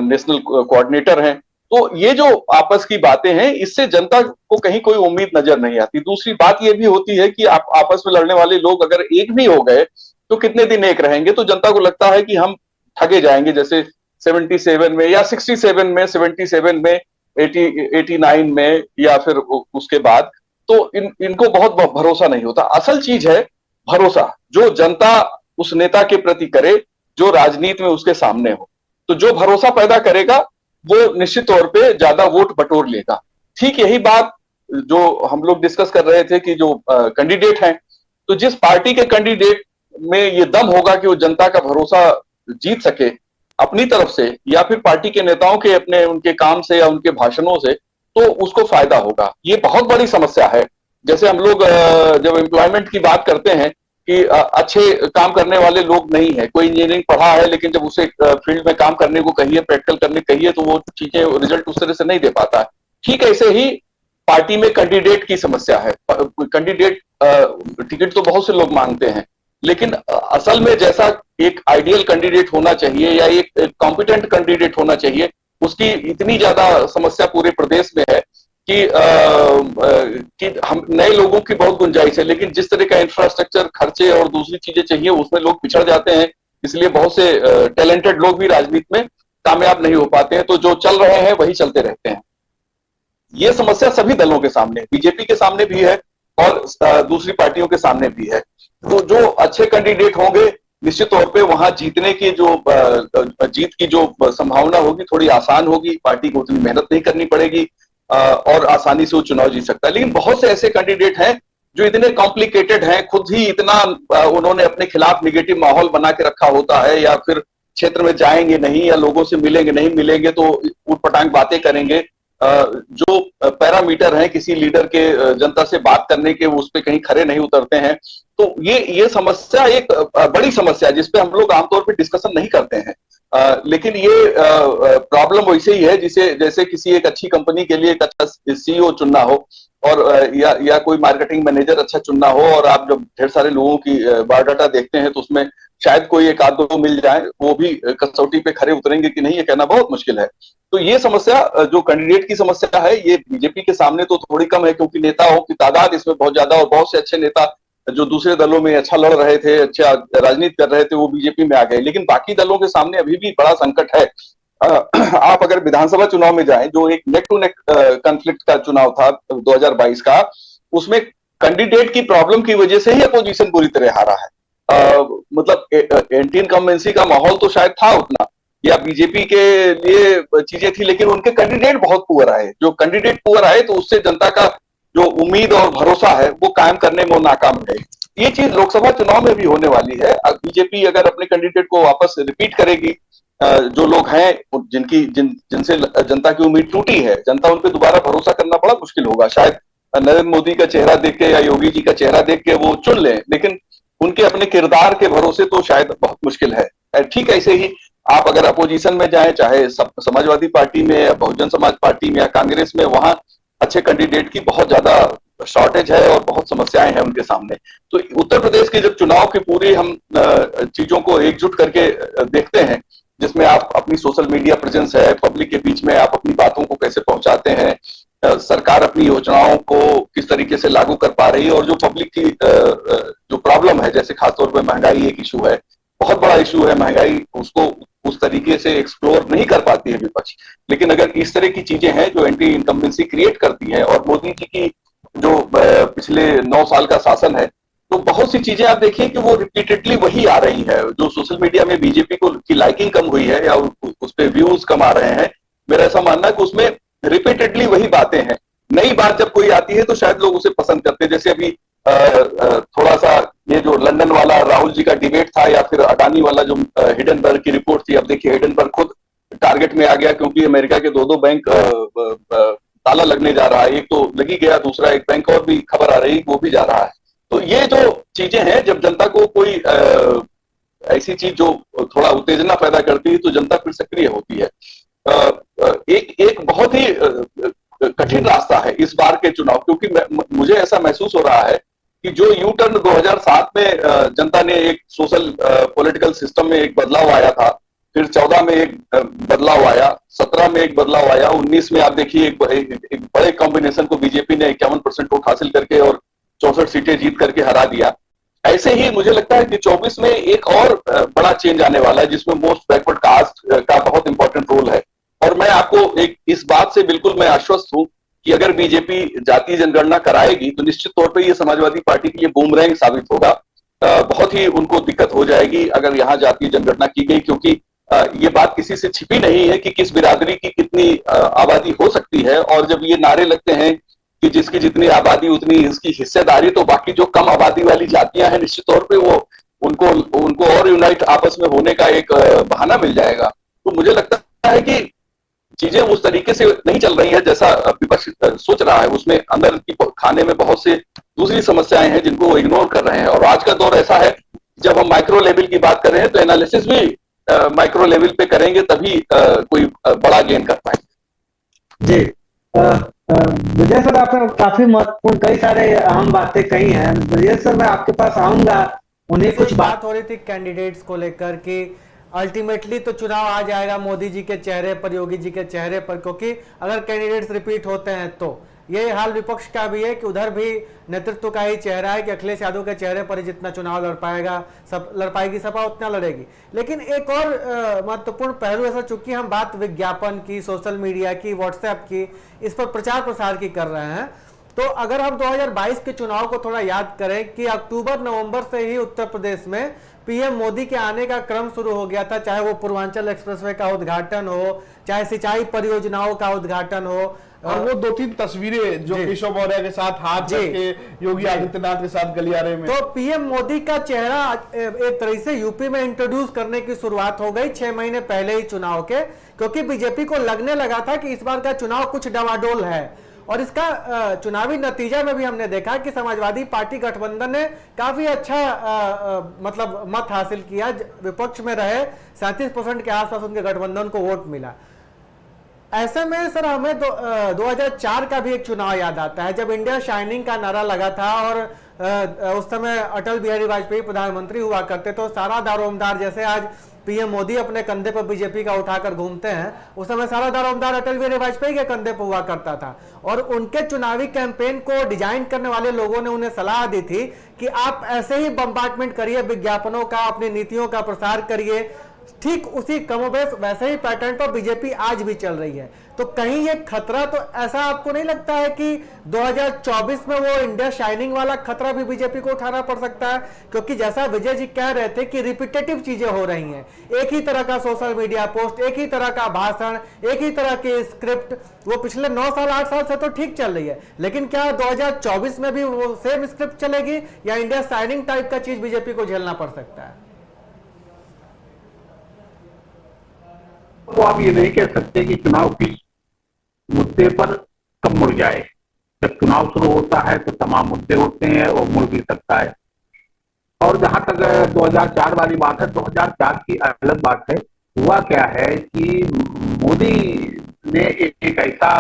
नेशनल कोऑर्डिनेटर हैं। तो ये जो आपस की बातें हैं, इससे जनता को कहीं कोई उम्मीद नजर नहीं आती। दूसरी बात ये भी होती है कि आप आपस में लड़ने वाले लोग अगर एक भी हो गए तो कितने दिन एक रहेंगे, तो जनता को लगता है कि हम ठगे जाएंगे। जैसे 77 में या 67 में, 77 में, 89 में, या फिर उसके बाद, तो इनको बहुत भरोसा नहीं होता। असल चीज है भरोसा, जो जनता उस नेता के प्रति करे जो राजनीति में उसके सामने हो। तो जो भरोसा पैदा करेगा वो निश्चित तौर पे ज्यादा वोट बटोर लेगा। ठीक यही बात जो हम लोग डिस्कस कर रहे थे कि जो कैंडिडेट हैं, तो जिस पार्टी के कैंडिडेट में ये दम होगा कि वो जनता का भरोसा जीत सके अपनी तरफ से, या फिर पार्टी के नेताओं के अपने उनके काम से या उनके भाषणों से, तो उसको फायदा होगा। ये बहुत बड़ी समस्या है। जैसे हम लोग जब एम्प्लॉयमेंट की बात करते हैं कि अच्छे काम करने वाले लोग नहीं है, कोई इंजीनियरिंग पढ़ा है लेकिन जब उसे फील्ड में काम करने को कहिए, प्रैक्टिकल करने कहिए, तो वो चीजें रिजल्ट उस तरह से नहीं दे पाता है। ठीक ऐसे ही पार्टी में कैंडिडेट की समस्या है। कैंडिडेट टिकट तो बहुत से लोग मांगते हैं, लेकिन असल में जैसा एक आइडियल कैंडिडेट होना चाहिए या एक कॉम्पिटेंट कैंडिडेट होना चाहिए, उसकी इतनी ज्यादा समस्या पूरे प्रदेश में है कि हम नए लोगों की बहुत गुंजाइश है, लेकिन जिस तरह का इंफ्रास्ट्रक्चर, खर्चे और दूसरी चीजें चाहिए, उसमें लोग पिछड़ जाते हैं। इसलिए बहुत से टैलेंटेड लोग भी राजनीति में कामयाब नहीं हो पाते हैं। तो जो चल रहे हैं वही चलते रहते हैं। ये समस्या सभी दलों के सामने, बीजेपी के सामने भी है और दूसरी पार्टियों के सामने भी है। तो जो अच्छे कैंडिडेट होंगे, निश्चित तौर पे वहां जीतने की जो जीत की जो संभावना होगी थोड़ी आसान होगी, पार्टी को उतनी मेहनत नहीं करनी पड़ेगी और आसानी से वो चुनाव जीत सकता है। लेकिन बहुत से ऐसे कैंडिडेट हैं जो इतने कॉम्प्लिकेटेड हैं, खुद ही इतना उन्होंने अपने खिलाफ निगेटिव माहौल बना के रखा होता है, या फिर क्षेत्र में जाएंगे नहीं, या लोगों से मिलेंगे नहीं, मिलेंगे तो उटपटांग बातें करेंगे। जो पैरामीटर हैं किसी लीडर के जनता से बात करने के, वो उस पर कहीं खरे नहीं उतरते हैं। तो ये समस्या एक बड़ी समस्या है जिसपे हम लोग आमतौर पे डिस्कशन नहीं करते हैं। लेकिन ये प्रॉब्लम वैसे ही है जैसे किसी एक अच्छी कंपनी के लिए एक अच्छा सीईओ चुनना हो, और या कोई मार्केटिंग मैनेजर अच्छा चुनना हो, और आप जब ढेर सारे लोगों की बायोडाटा देखते हैं तो उसमें शायद कोई एक आध दो मिल जाए, वो भी कसौटी पे खरे उतरेंगे कि नहीं, ये कहना बहुत मुश्किल है। तो ये समस्या जो कैंडिडेट की समस्या है, ये बीजेपी के सामने तो थोड़ी कम है, क्योंकि नेताओं की तादाद इसमें बहुत ज्यादा, और बहुत से अच्छे नेता जो दूसरे दलों में अच्छा लड़ रहे थे, अच्छा राजनीति कर रहे थे, वो बीजेपी में आ गए। लेकिन बाकी दलों के सामने अभी भी बड़ा संकट है। आप अगर विधानसभा चुनाव में जाएं, जो एक नेक टू नेक कॉन्फ्लिक्ट का चुनाव था 2022 का, उसमें कैंडिडेट की प्रॉब्लम की वजह से ही अपोजिशन बुरी तरह हारा है। मतलब एंटी इनकम्बेंसी का माहौल तो शायद था उतना, या बीजेपी के लिए चीजें थी, लेकिन उनके कैंडिडेट बहुत पुअर आए। जो कैंडिडेट पुअर आए तो उससे जनता का जो उम्मीद और भरोसा है वो कायम करने में वो नाकाम रहे। ये चीज लोकसभा चुनाव में भी होने वाली है। बीजेपी अगर अपने कैंडिडेट को वापस रिपीट करेगी, जो लोग हैं जिनसे जनता की उम्मीद टूटी है, जनता उन पर दोबारा भरोसा करना बड़ा मुश्किल होगा। शायद नरेंद्र मोदी का चेहरा देख के या योगी जी का चेहरा देख के वो चुन लें, लेकिन उनके अपने किरदार के भरोसे तो शायद बहुत मुश्किल है। ठीक ऐसे ही आप अगर अपोजिशन में जाएं, चाहे समाजवादी पार्टी में या बहुजन समाज पार्टी में या कांग्रेस में, वहां अच्छे कैंडिडेट की बहुत ज्यादा शॉर्टेज है और बहुत समस्याएं हैं उनके सामने। तो उत्तर प्रदेश के जब चुनाव की पूरी हम चीजों को एकजुट करके देखते हैं, जिसमें आप अपनी सोशल मीडिया प्रेजेंस है, पब्लिक के बीच में आप अपनी बातों को कैसे पहुंचाते हैं, सरकार अपनी योजनाओं को किस तरीके से लागू कर पा रही है, और जो पब्लिक की जो प्रॉब्लम है, जैसे खासतौर पर महंगाई एक इशू है, बहुत बड़ा इशू है महंगाई, उसको उस तरीके से एक्सप्लोर नहीं कर पाती है विपक्ष। लेकिन अगर इस तरह की चीजें हैं जो एंटी इनकम्बेंसी क्रिएट करती हैं, और मोदी जी की जो पिछले 9 साल का शासन है तो बहुत सी चीजें आप देखिए कि वो रिपीटेडली वही आ रही है। जो सोशल मीडिया में बीजेपी को की लाइकिंग कम हुई है या उस पे व्यूज कम आ रहे हैं, मेरा ऐसा मानना है कि उसमें रिपीटेडली वही बातें हैं। नई बात जब कोई आती है तो शायद लोग उसे पसंद करते हैं। जैसे अभी थोड़ा सा ये जो लंदन वाला राहुल जी का डिबेट था, या फिर अडानी वाला जो हिडनबर्ग की रिपोर्ट थी। अब देखिए हिडनबर्ग खुद टारगेट में आ गया, क्योंकि अमेरिका के दो बैंक ताला लगने जा रहा है। एक तो लगी गया, दूसरा एक बैंक और भी खबर आ रही वो भी जा रहा है। तो ये जो चीजें हैं, जब जनता को कोई ऐसी चीज जो थोड़ा उत्तेजना पैदा करती है तो जनता फिर सक्रिय होती है। एक बहुत ही कठिन रास्ता है इस बार के चुनाव, क्योंकि मुझे ऐसा महसूस हो रहा है कि जो यू टर्न 2007 में जनता ने एक सोशल पॉलिटिकल सिस्टम में एक बदलाव आया था, फिर 14 में एक बदलाव आया, 17 में एक बदलाव आया, 19 में आप देखिए एक बड़े कॉम्बिनेशन को बीजेपी ने 51% वोट हासिल करके और 64 सीटें जीत करके हरा दिया। ऐसे ही मुझे लगता है कि 24 में एक और बड़ा चेंज आने वाला है, जिसमें मोस्ट बैकवर्ड कास्ट का बहुत इंपॉर्टेंट रोल है। और मैं आपको एक इस बात से बिल्कुल मैं आश्वस्त हूं कि अगर बीजेपी जातीय जनगणना कराएगी तो निश्चित तौर पे ये समाजवादी पार्टी के लिए बूमरैंग साबित होगा। बहुत ही उनको दिक्कत हो जाएगी अगर यहाँ जातीय जनगणना की गई, क्योंकि ये बात किसी से छिपी नहीं है कि किस बिरादरी की कितनी आबादी हो सकती है। और जब ये नारे लगते हैं कि जिसकी जितनी आबादी उतनी इसकी हिस्सेदारी, तो बाकी जो कम आबादी वाली जातियां हैं निश्चित तौर पे वो उनको और यूनाइट आपस में होने का एक बहाना मिल जाएगा। तो मुझे लगता है कि चीजें उस तरीके से नहीं चल रही है जैसा विपक्ष सोच रहा है। उसमें अंदर की खाने में बहुत से दूसरी समस्याएं हैं जिनको वो इग्नोर कर रहे हैं। और आज का दौर ऐसा है, जब हम माइक्रो लेवल की बात कर रहे हैं तो एनालिसिस भी माइक्रो लेवल पे करेंगे, तभी कोई बड़ा गेन कर पाएंगे। जी विजय सर, आपने काफी महत्वपूर्ण कई सारे अहम बातें कही हैं। विजय सर, मैं आपके पास आऊंगा, उन्हें कुछ बात हो रही थी कैंडिडेट्स को लेकर कि अल्टीमेटली तो चुनाव आ जाएगा मोदी जी के चेहरे पर, योगी जी के चेहरे पर, क्योंकि अगर कैंडिडेट्स रिपीट होते हैं तो ये हाल विपक्ष का भी है कि उधर भी नेतृत्व का ही चेहरा है कि अखिलेश यादव के चेहरे पर ही जितना चुनाव लड़ पाएगी सपा उतना लड़ेगी। लेकिन एक और महत्वपूर्ण पहलू ऐसा, चूंकि हम बात विज्ञापन की, सोशल मीडिया की, व्हाट्सएप की, इस पर प्रचार प्रसार की कर रहे हैं, तो अगर हम 2022 के चुनाव को थोड़ा याद करें कि अक्टूबर नवंबर से ही उत्तर प्रदेश में पीएम मोदी के आने का क्रम शुरू हो गया था। चाहे वो पूर्वांचल एक्सप्रेसवे का उद्घाटन हो, चाहे सिंचाई परियोजनाओं का उद्घाटन हो, और वो 2-3 तस्वीरें जो केशव मौर्य के साथ हाथ के योगी आदित्यनाथ के साथ गलियारे में, तो पीएम मोदी का चेहरा एक तरह से यूपी में इंट्रोड्यूस करने की शुरुआत हो गई 6 महीने पहले ही चुनाव के, क्योंकि बीजेपी को लगने लगा था कि इस बार का चुनाव कुछ डवाडोल है। और इसका चुनावी नतीजा में भी हमने देखा कि समाजवादी पार्टी गठबंधन ने काफी अच्छा मतलब मत हासिल किया। विपक्ष में रहे 37% के आसपास उनके गठबंधन को वोट मिला। ऐसे में सर हमें 2004 का भी एक चुनाव याद आता है, जब इंडिया शाइनिंग का नारा लगा था और उस समय अटल बिहारी वाजपेयी प्रधानमंत्री हुआ करते। तो सारा दारोमदार, जैसे आज पीएम मोदी अपने कंधे पर बीजेपी का उठाकर घूमते हैं, उस समय सारा दारोमदार अटल बिहारी वाजपेयी के कंधे पर हुआ करता था। और उनके चुनावी कैंपेन को डिजाइन करने वाले लोगों ने उन्हें सलाह दी थी कि आप ऐसे ही बम्बार्टमेंट करिए विज्ञापनों का, अपनी नीतियों का प्रसार करिए। ठीक उसी कमोबेश वैसे ही पैटर्न पर बीजेपी आज भी चल रही है। तो कहीं ये खतरा, तो ऐसा आपको नहीं लगता है कि 2024 में वो इंडिया शाइनिंग वाला खतरा भी बीजेपी को उठाना पड़ सकता है? क्योंकि जैसा विजय जी कह रहे थे कि रिपीटेटिव चीजें हो रही हैं, एक ही तरह का सोशल मीडिया पोस्ट, एक ही तरह का भाषण, एक ही तरह की स्क्रिप्ट, वो पिछले 9 साल 8 साल से तो ठीक चल रही है, लेकिन क्या 2024 में भी वो सेम स्क्रिप्ट चलेगी या इंडिया शाइनिंग टाइप का चीज बीजेपी को झेलना पड़ सकता है? तो आप ये नहीं कह सकते कि चुनाव किस मुद्दे पर कब मुड़ जाए। जब चुनाव शुरू होता है तो तमाम मुद्दे होते हैं और मुड़ भी सकता है। और जहां तक 2004 वाली बात है, 2004 की अलग बात है। हुआ क्या है कि मोदी ने एक ऐसा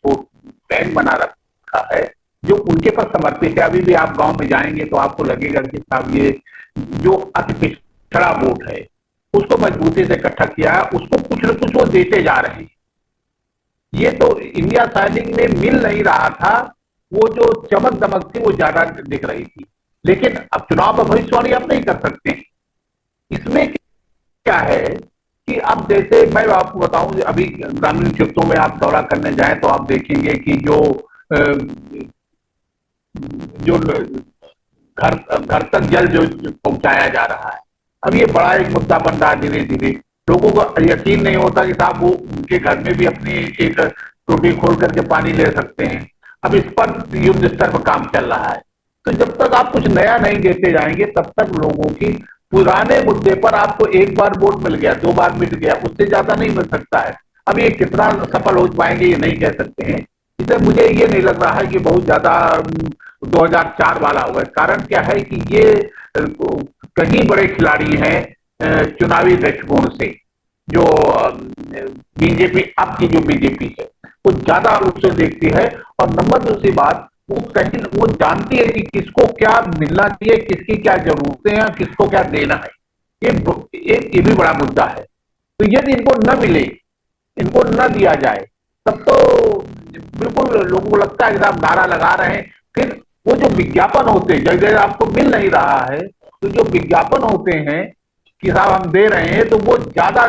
प्लान बना रखा है जो उनके पर समर्पित है। अभी भी आप गांव में जाएंगे तो आपको लगेगा कि साहब ये जो अति पिछड़ा वोट है उसको मजबूती से इकट्ठा किया है, उसको कुछ न कुछ वो देते जा रहे हैं। ये तो इंडिया शाइनिंग में मिल नहीं रहा था, वो जो चमक दमक थी वो ज्यादा दिख रही थी। लेकिन अब चुनाव में भविष्यवाणी आप नहीं कर सकते। इसमें क्या है कि अब जैसे मैं आपको बताऊं, अभी ग्रामीण क्षेत्रों में आप दौरा करने जाएं तो आप देखेंगे कि जो घर घर तक जल जो पहुंचाया जा रहा है। अब ये बड़ा एक मुद्दा बन रहा है धीरे धीरे। लोगों को यकीन नहीं होता कि साहब वो उनके घर में भी अपनी एक टूटी खोल करके पानी ले सकते हैं। अब इस पर युद्ध स्तर पर काम चल रहा है। तो जब तक आप कुछ नया नहीं देते जाएंगे तब तक लोगों की पुराने मुद्दे पर आपको एक बार वोट मिल गया, 2 बार मिल गया, उससे ज्यादा नहीं मिल सकता है। अब ये कितना सफल हो पाएंगे ये नहीं कह सकते हैं। इसलिए मुझे ये नहीं लग रहा है कि बहुत ज्यादा 2004 वाला हुआ है। कारण क्या है कि ये कहीं बड़े खिलाड़ी हैं चुनावी दृष्टिकोण से। जो बीजेपी, अब की जो बीजेपी है वो ज्यादा उससे देखती है। और नंबर दूसरी बात, वो कहीं वो जानती है कि किसको क्या मिलना चाहिए, किसकी क्या जरूरतें हैं, किसको क्या देना है। ये भी बड़ा मुद्दा है। तो यदि इनको न मिले, इनको न दिया जाए, तब तो बिल्कुल लोगों को लगता है कि आप नारा लगा रहे हैं। फिर वो जो विज्ञापन होते हैं, जगह आपको मिल नहीं रहा है, तो जो विज्ञापन होते हैं कि साहब हम दे रहे हैं, तो वो ज्यादा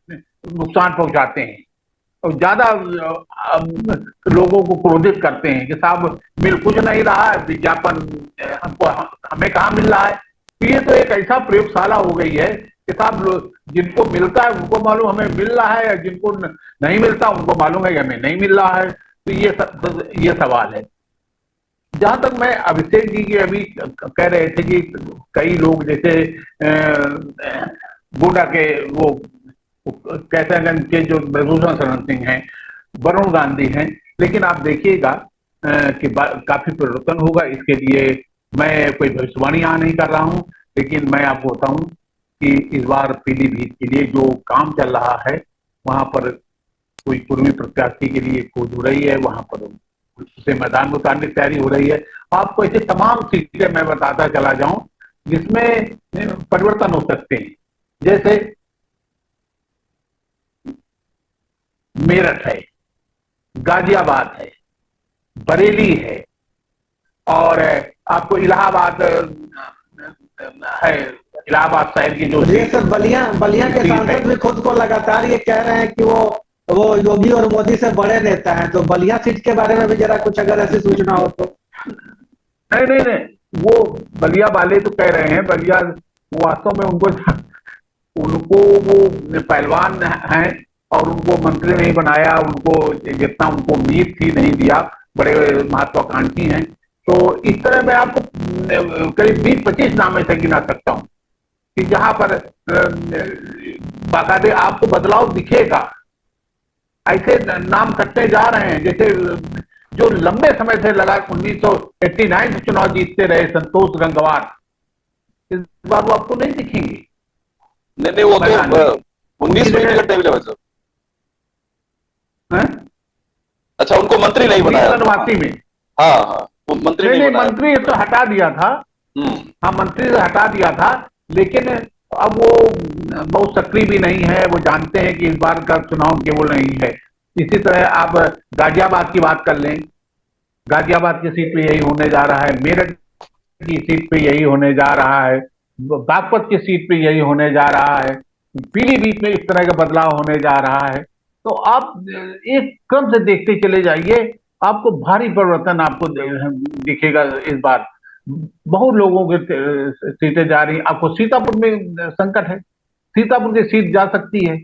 नुकसान पहुंचाते हैं और ज्यादा लोगों को क्रोधित करते हैं कि साहब मिल कुछ नहीं रहा है, विज्ञापन हमको हमें कहाँ मिल रहा है। तो ये तो एक ऐसा प्रयोगशाला हो गई है कि साहब जिनको मिलता है उनको मालूम हमें मिल रहा है, या जिनको नहीं मिलता उनको मालूम है कि हमें नहीं मिल रहा है। तो ये सवाल है। जहां तक मैं अभिषेक जी की अभी कह रहे थे कि कई लोग जैसे गोंडा के वो कैसरगंज के जो ब्रजभूषण शरण सिंह हैं, वरुण गांधी हैं, लेकिन आप देखिएगा कि काफी परिवर्तन होगा। इसके लिए मैं कोई भविष्यवाणी यहाँ नहीं कर रहा हूँ, लेकिन मैं आपको बताऊं कि इस बार पीलीभीत के लिए जो काम चल रहा है, वहां पर कोई पूर्वी प्रत्याशी के लिए खोज हो रही है, वहां पर उसे मैदान में उतारने की तैयारी हो रही है। आपको ऐसे तमाम सीटें मैं बताता चला जाऊं जिसमें परिवर्तन हो सकते हैं। जैसे मेरठ है, गाजियाबाद है, बरेली है, और आपको इलाहाबाद है, इलाहाबाद शहर की जो सर बलिया के सांसद भी खुद को लगातार ये कह रहे हैं कि वो योगी और मोदी से बड़े नेता हैं। तो बलिया सीट के बारे में भी जरा कुछ अगर ऐसी सूचना हो तो। नहीं, वो बलिया वाले तो कह रहे हैं, बलिया वास्तव में उनको वो पहलवान हैं और उनको मंत्री नहीं बनाया, उनको जितना उनको उम्मीद थी नहीं दिया, बड़े महत्वाकांक्षी हैं। तो इस तरह मैं आपको करीब 20-25 नाम ऐसे गिना सकता हूँ कि जहां पर बाकायदे आपको बदलाव दिखेगा। ऐसे नाम कटने जा रहे हैं जैसे जो लंबे समय से लगा 1989 से चुनाव जीतते रहे संतोष गंगवार, इस बार वो आपको नहीं दिखेंगे। नहीं वो तो 19 में टिकट नहीं मिला सर। अच्छा, उनको मंत्री नहीं बनाया वनवासी में। हाँ वो मंत्री नहीं बनाया। मंत्री तो हटा दिया था। हाँ, मंत्री से हटा दिया था, लेकिन अब वो बहुत सक्रिय भी नहीं है। वो जानते हैं कि इस बार का चुनाव केवल नहीं है। इसी तरह आप गाजियाबाद की बात कर लें, गाजियाबाद की सीट पे यही होने जा रहा है, मेरठ की सीट पे यही होने जा रहा है, बागपत की सीट पे यही होने जा रहा है, पीलीभीत में इस तरह का बदलाव होने जा रहा है। तो आप एक क्रम से देखते चले जाइए, आपको भारी परिवर्तन आपको दिखेगा। इस बार बहुत लोगों के सीटें जा रही। आपको सीतापुर में संकट है, सीतापुर की सीट जा सकती है,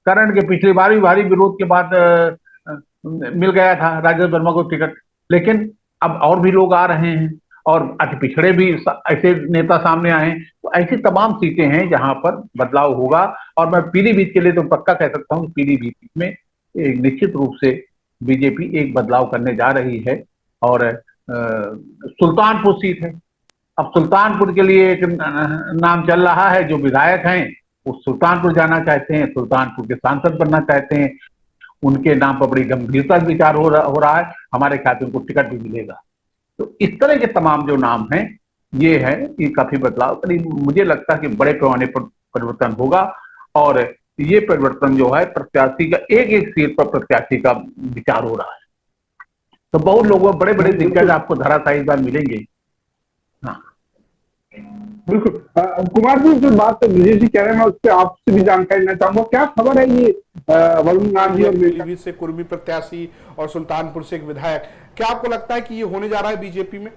कारण के पिछली बार भी भारी विरोध के बाद मिल गया था राजेश वर्मा को टिकट, लेकिन अब और भी लोग आ रहे हैं और अति पिछड़े भी ऐसे नेता सामने आए हैं। तो ऐसी तमाम सीटें हैं जहां पर बदलाव होगा। और मैं पीलीभीत के लिए तो पक्का कह सकता हूँ, पीलीभीत में एक निश्चित रूप से बीजेपी एक बदलाव करने जा रही है। और सुल्तानपुर सीट है, अब सुल्तानपुर के लिए एक नाम चल रहा है, जो विधायक हैं वो सुल्तानपुर जाना चाहते हैं, सुल्तानपुर के सांसद बनना चाहते हैं। उनके नाम पर बड़ी गंभीरता से विचार हो रहा है। हमारे ख्याल से उनको टिकट भी मिलेगा। तो इस तरह के तमाम जो नाम हैं ये है कि काफी बदलाव, मुझे लगता है कि बड़े पैमाने पर परिवर्तन होगा। और ये परिवर्तन जो है प्रत्याशी का एक सीट पर प्रत्याशी का विचार हो रहा है। तो बहुत लोगों बड़े बड़े दिग्गज आपको धराशायी बार मिलेंगे। हाँ बिल्कुल। कुमार जी, जो बात विजय जी कह रहे हैं मैं उस पर आपसे भी जानकारी लेना चाहूंगा। क्या खबर है ये वरुण गांधी और पीलीभीत से कुर्मी प्रत्याशी और सुल्तानपुर से एक विधायक, क्या आपको लगता है कि ये होने जा रहा है बीजेपी में?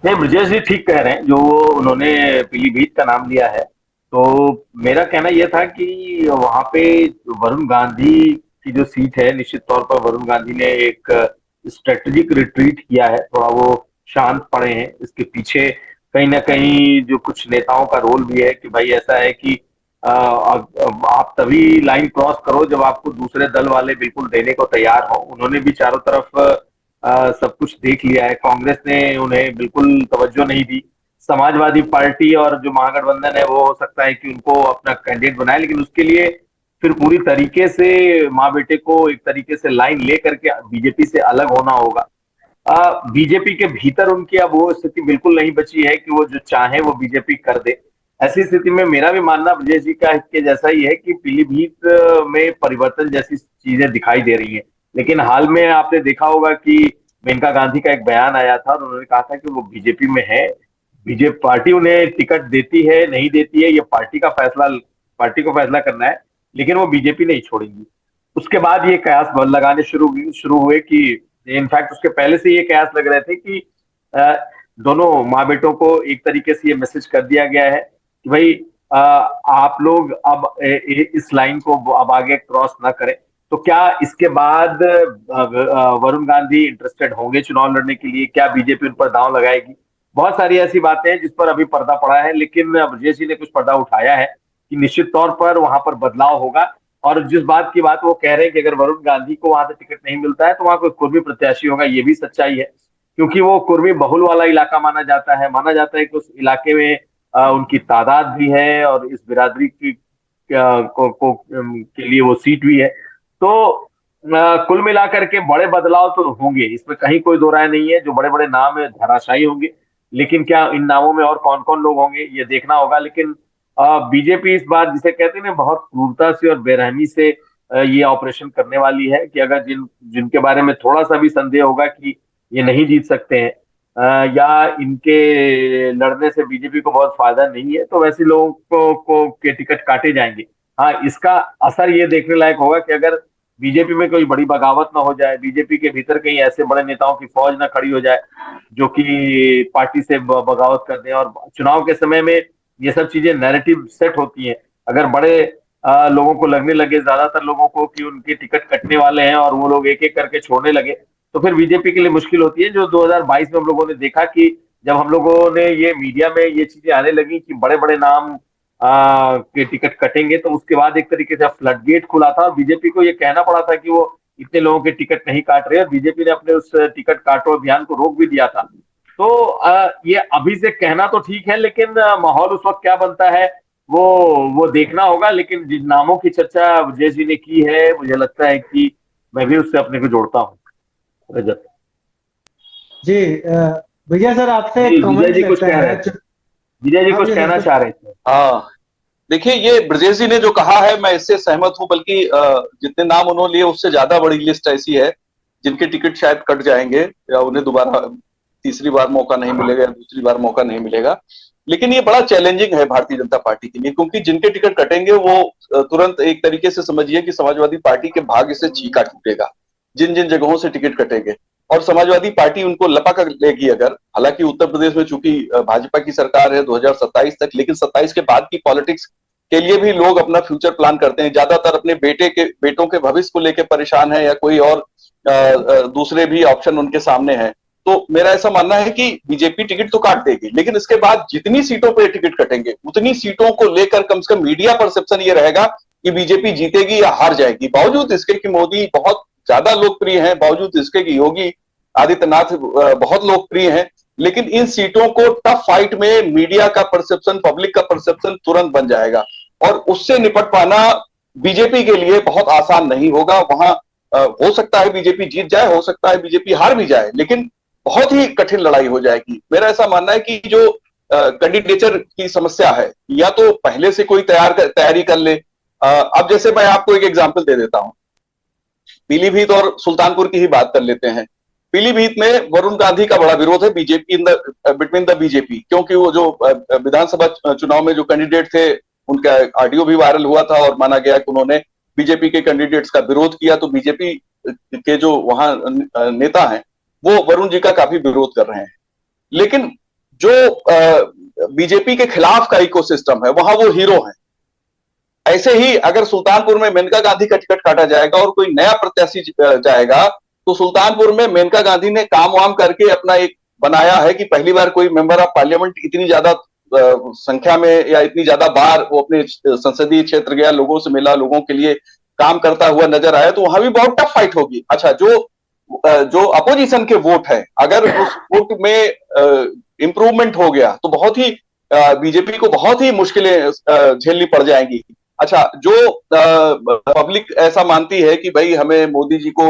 नहीं, ब्रजेश जी ठीक कह रहे हैं। जो उन्होंने पीलीभीत का नाम लिया है, तो मेरा कहना यह था कि वहां पे वरुण गांधी की जो सीट है, निश्चित तौर पर वरुण गांधी ने एक स्ट्रेटेजिक रिट्रीट किया है। थोड़ा वो शांत पड़े हैं। इसके पीछे कहीं ना कहीं जो कुछ नेताओं का रोल भी है कि भाई ऐसा है कि आप तभी लाइन क्रॉस करो जब आपको दूसरे दल वाले बिल्कुल देने को तैयार हो। उन्होंने भी चारों तरफ सब कुछ देख लिया है। कांग्रेस ने उन्हें बिल्कुल तवज्जो नहीं दी। समाजवादी पार्टी और जो महागठबंधन है वो हो सकता है कि उनको अपना कैंडिडेट बनाए, लेकिन उसके लिए फिर पूरी तरीके से माँ बेटे को एक तरीके से लाइन ले करके बीजेपी से अलग होना होगा। बीजेपी के भीतर उनकी अब वो स्थिति बिल्कुल नहीं बची है कि वो जो चाहे वो बीजेपी कर दे। ऐसी स्थिति में मेरा भी मानना ब्रजेश जी का के जैसा ही है कि पीलीभीत में परिवर्तन जैसी चीजें दिखाई दे रही हैं। लेकिन हाल में आपने देखा होगा कि मेनका गांधी का एक बयान आया था और उन्होंने कहा था कि वो बीजेपी में है। बीजेपी पार्टी उन्हें टिकट देती है नहीं देती है, ये पार्टी को फैसला करना है, लेकिन वो बीजेपी नहीं छोड़ेंगी। उसके बाद ये कयास लगाने शुरू हुए कि इनफैक्ट उसके पहले से ये कयास लग रहे थे कि अ, दोनों माँ बेटों को एक तरीके से ये मैसेज कर दिया गया है कि भाई आप लोग अब इस लाइन को अब आगे क्रॉस ना करें। तो क्या इसके बाद वरुण गांधी इंटरेस्टेड होंगे चुनाव लड़ने के लिए? क्या बीजेपी उन पर दांव लगाएगी? बहुत सारी ऐसी बातें हैं जिस पर अभी पर्दा पड़ा है, लेकिन ब्रजेश जी ने कुछ पर्दा उठाया है कि निश्चित तौर पर वहां पर बदलाव होगा। और जिस बात की बात वो कह रहे हैं कि अगर वरुण गांधी को वहां से टिकट नहीं मिलता है तो वहां कोई कुर्मी प्रत्याशी होगा, ये भी सच्चाई है। क्योंकि वो कुर्मी बहुल वाला इलाका माना जाता है। माना जाता है कि उस इलाके में उनकी तादाद भी है और इस बिरादरी की के लिए वो सीट भी है। तो कुल मिलाकर के बड़े बदलाव तो होंगे, इसमें कहीं कोई दो राय नहीं है। जो बड़े बड़े नाम है धराशायी होंगे, लेकिन क्या इन नामों में और कौन कौन लोग होंगे ये देखना होगा। लेकिन बीजेपी इस बार जिसे कहते हैं ना बहुत क्रूरता से और बेरहमी से ये ऑपरेशन करने वाली है कि अगर जिनके बारे में थोड़ा सा भी संदेह होगा कि ये नहीं जीत सकते हैं या इनके लड़ने से बीजेपी को बहुत फायदा नहीं है, तो वैसे लोगों को के टिकट काटे जाएंगे। हाँ, इसका असर ये देखने लायक होगा कि अगर बीजेपी में कोई बड़ी बगावत ना हो जाए, बीजेपी के भीतर कहीं ऐसे बड़े नेताओं की फौज ना खड़ी हो जाए जो कि पार्टी से बगावत कर दें। और चुनाव के समय में ये सब चीजें नैरेटिव सेट होती हैं। अगर बड़े लोगों को लगने लगे, ज्यादातर लोगों को, कि उनके टिकट कटने वाले हैं और वो लोग एक एक करके छोड़ने लगे, तो फिर बीजेपी के लिए मुश्किल होती है। जो 2022 में हम लोगों ने देखा कि जब हम लोगों ने ये मीडिया में ये चीजें आने लगी कि बड़े बड़े नाम के टिकट कटेंगे, तो उसके बाद एक तरीके से फ्लड गेट खुला था और बीजेपी को ये कहना पड़ा था कि वो इतने लोगों के टिकट नहीं काट रहे। और बीजेपी ने अपने उस टिकट काटो अभियान को रोक भी दिया था। तो ये अभी से कहना तो ठीक है, लेकिन माहौल उस वक्त क्या बनता है वो देखना होगा। लेकिन जिन नामों की चर्चा विजय जी ने की है, मुझे लगता है कि मैं भी उससे अपने को जोड़ता हूँ। रजत जी, विजय सर आपसे जी, कमेंट विजय जी कुछ लेते कह रहे हैं। थे। विजय जी हाँ, कुछ विजय कहना सर। चाह रहे थे। हाँ, देखिए ये ब्रजेश जी ने जो कहा है मैं इससे सहमत हूं, बल्कि जितने नाम उन्होंने लिए उससे ज्यादा बड़ी लिस्ट ऐसी है जिनके टिकट शायद कट जाएंगे या उन्हें दोबारा तीसरी बार मौका नहीं मिलेगा या दूसरी बार मौका नहीं मिलेगा। लेकिन ये बड़ा चैलेंजिंग है भारतीय जनता पार्टी के लिए, क्योंकि जिनके टिकट कटेंगे वो तुरंत एक तरीके से समझिए कि समाजवादी पार्टी के भाग्य से छीका टूटेगा जिन जिन जगहों से टिकट कटेंगे। और समाजवादी पार्टी उनको लपक लेगी अगर, हालांकि उत्तर प्रदेश में चूंकि भाजपा की सरकार है 2027 तक, लेकिन 27 के बाद की पॉलिटिक्स के लिए भी लोग अपना फ्यूचर प्लान करते हैं। ज्यादातर अपने बेटों के भविष्य को लेकर परेशान है या कोई और दूसरे भी ऑप्शन उनके सामने हैं। तो मेरा ऐसा मानना है कि बीजेपी टिकट तो काट देगी, लेकिन इसके बाद जितनी सीटों पर टिकट कटेंगे उतनी सीटों को लेकर कम से कम मीडिया परसेप्शन ये रहेगा कि बीजेपी जीतेगी या हार जाएगी। बावजूद इसके कि मोदी बहुत ज्यादा लोकप्रिय हैं, बावजूद इसके कि योगी आदित्यनाथ बहुत लोकप्रिय हैं, लेकिन इन सीटों को टफ फाइट में मीडिया का परसेप्शन, पब्लिक का परसेप्शन तुरंत बन जाएगा और उससे निपट पाना बीजेपी के लिए बहुत आसान नहीं होगा। वहां हो सकता है बीजेपी जीत जाए, हो सकता है बीजेपी हार भी जाए, लेकिन बहुत ही कठिन लड़ाई हो जाएगी। मेरा ऐसा मानना है कि जो कैंडिडेचर की समस्या है, या तो पहले से कोई तैयारी कर ले। अब जैसे मैं आपको एक एग्जांपल दे देता हूं, पीलीभीत और सुल्तानपुर की ही बात कर लेते हैं। पीलीभीत में वरुण गांधी का बड़ा विरोध है बीजेपी बिटवीन द बीजेपी, क्योंकि वो जो विधानसभा चुनाव में जो कैंडिडेट थे उनका ऑडियो भी वायरल हुआ था और माना गया कि उन्होंने बीजेपी के कैंडिडेट्स का विरोध किया। तो बीजेपी के जो वहां नेता हैं वो वरुण जी का काफी विरोध कर रहे हैं। लेकिन जो बीजेपी के खिलाफ का इकोसिस्टम है वहां वो हीरो हैं। ऐसे ही अगर सुल्तानपुर में मेनका गांधी का टिकट काटा जाएगा और कोई नया प्रत्याशी जाएगा, तो सुल्तानपुर में मेनका गांधी ने काम वाम करके अपना एक बनाया है कि पहली बार कोई मेंबर ऑफ पार्लियामेंट इतनी ज्यादा संख्या में या इतनी ज्यादा बार वो अपने संसदीय क्षेत्र गया, लोगों से मिला, लोगों के लिए काम करता हुआ नजर आया, तो वहां भी बहुत टफ फाइट होगी। अच्छा, जो अपोजिशन के वोट है, अगर उस वोट में इंप्रूवमेंट हो गया तो बहुत ही बीजेपी को बहुत ही मुश्किलें झेलनी पड़ जाएंगी। अच्छा, जो पब्लिक ऐसा मानती है कि भाई हमें मोदी जी को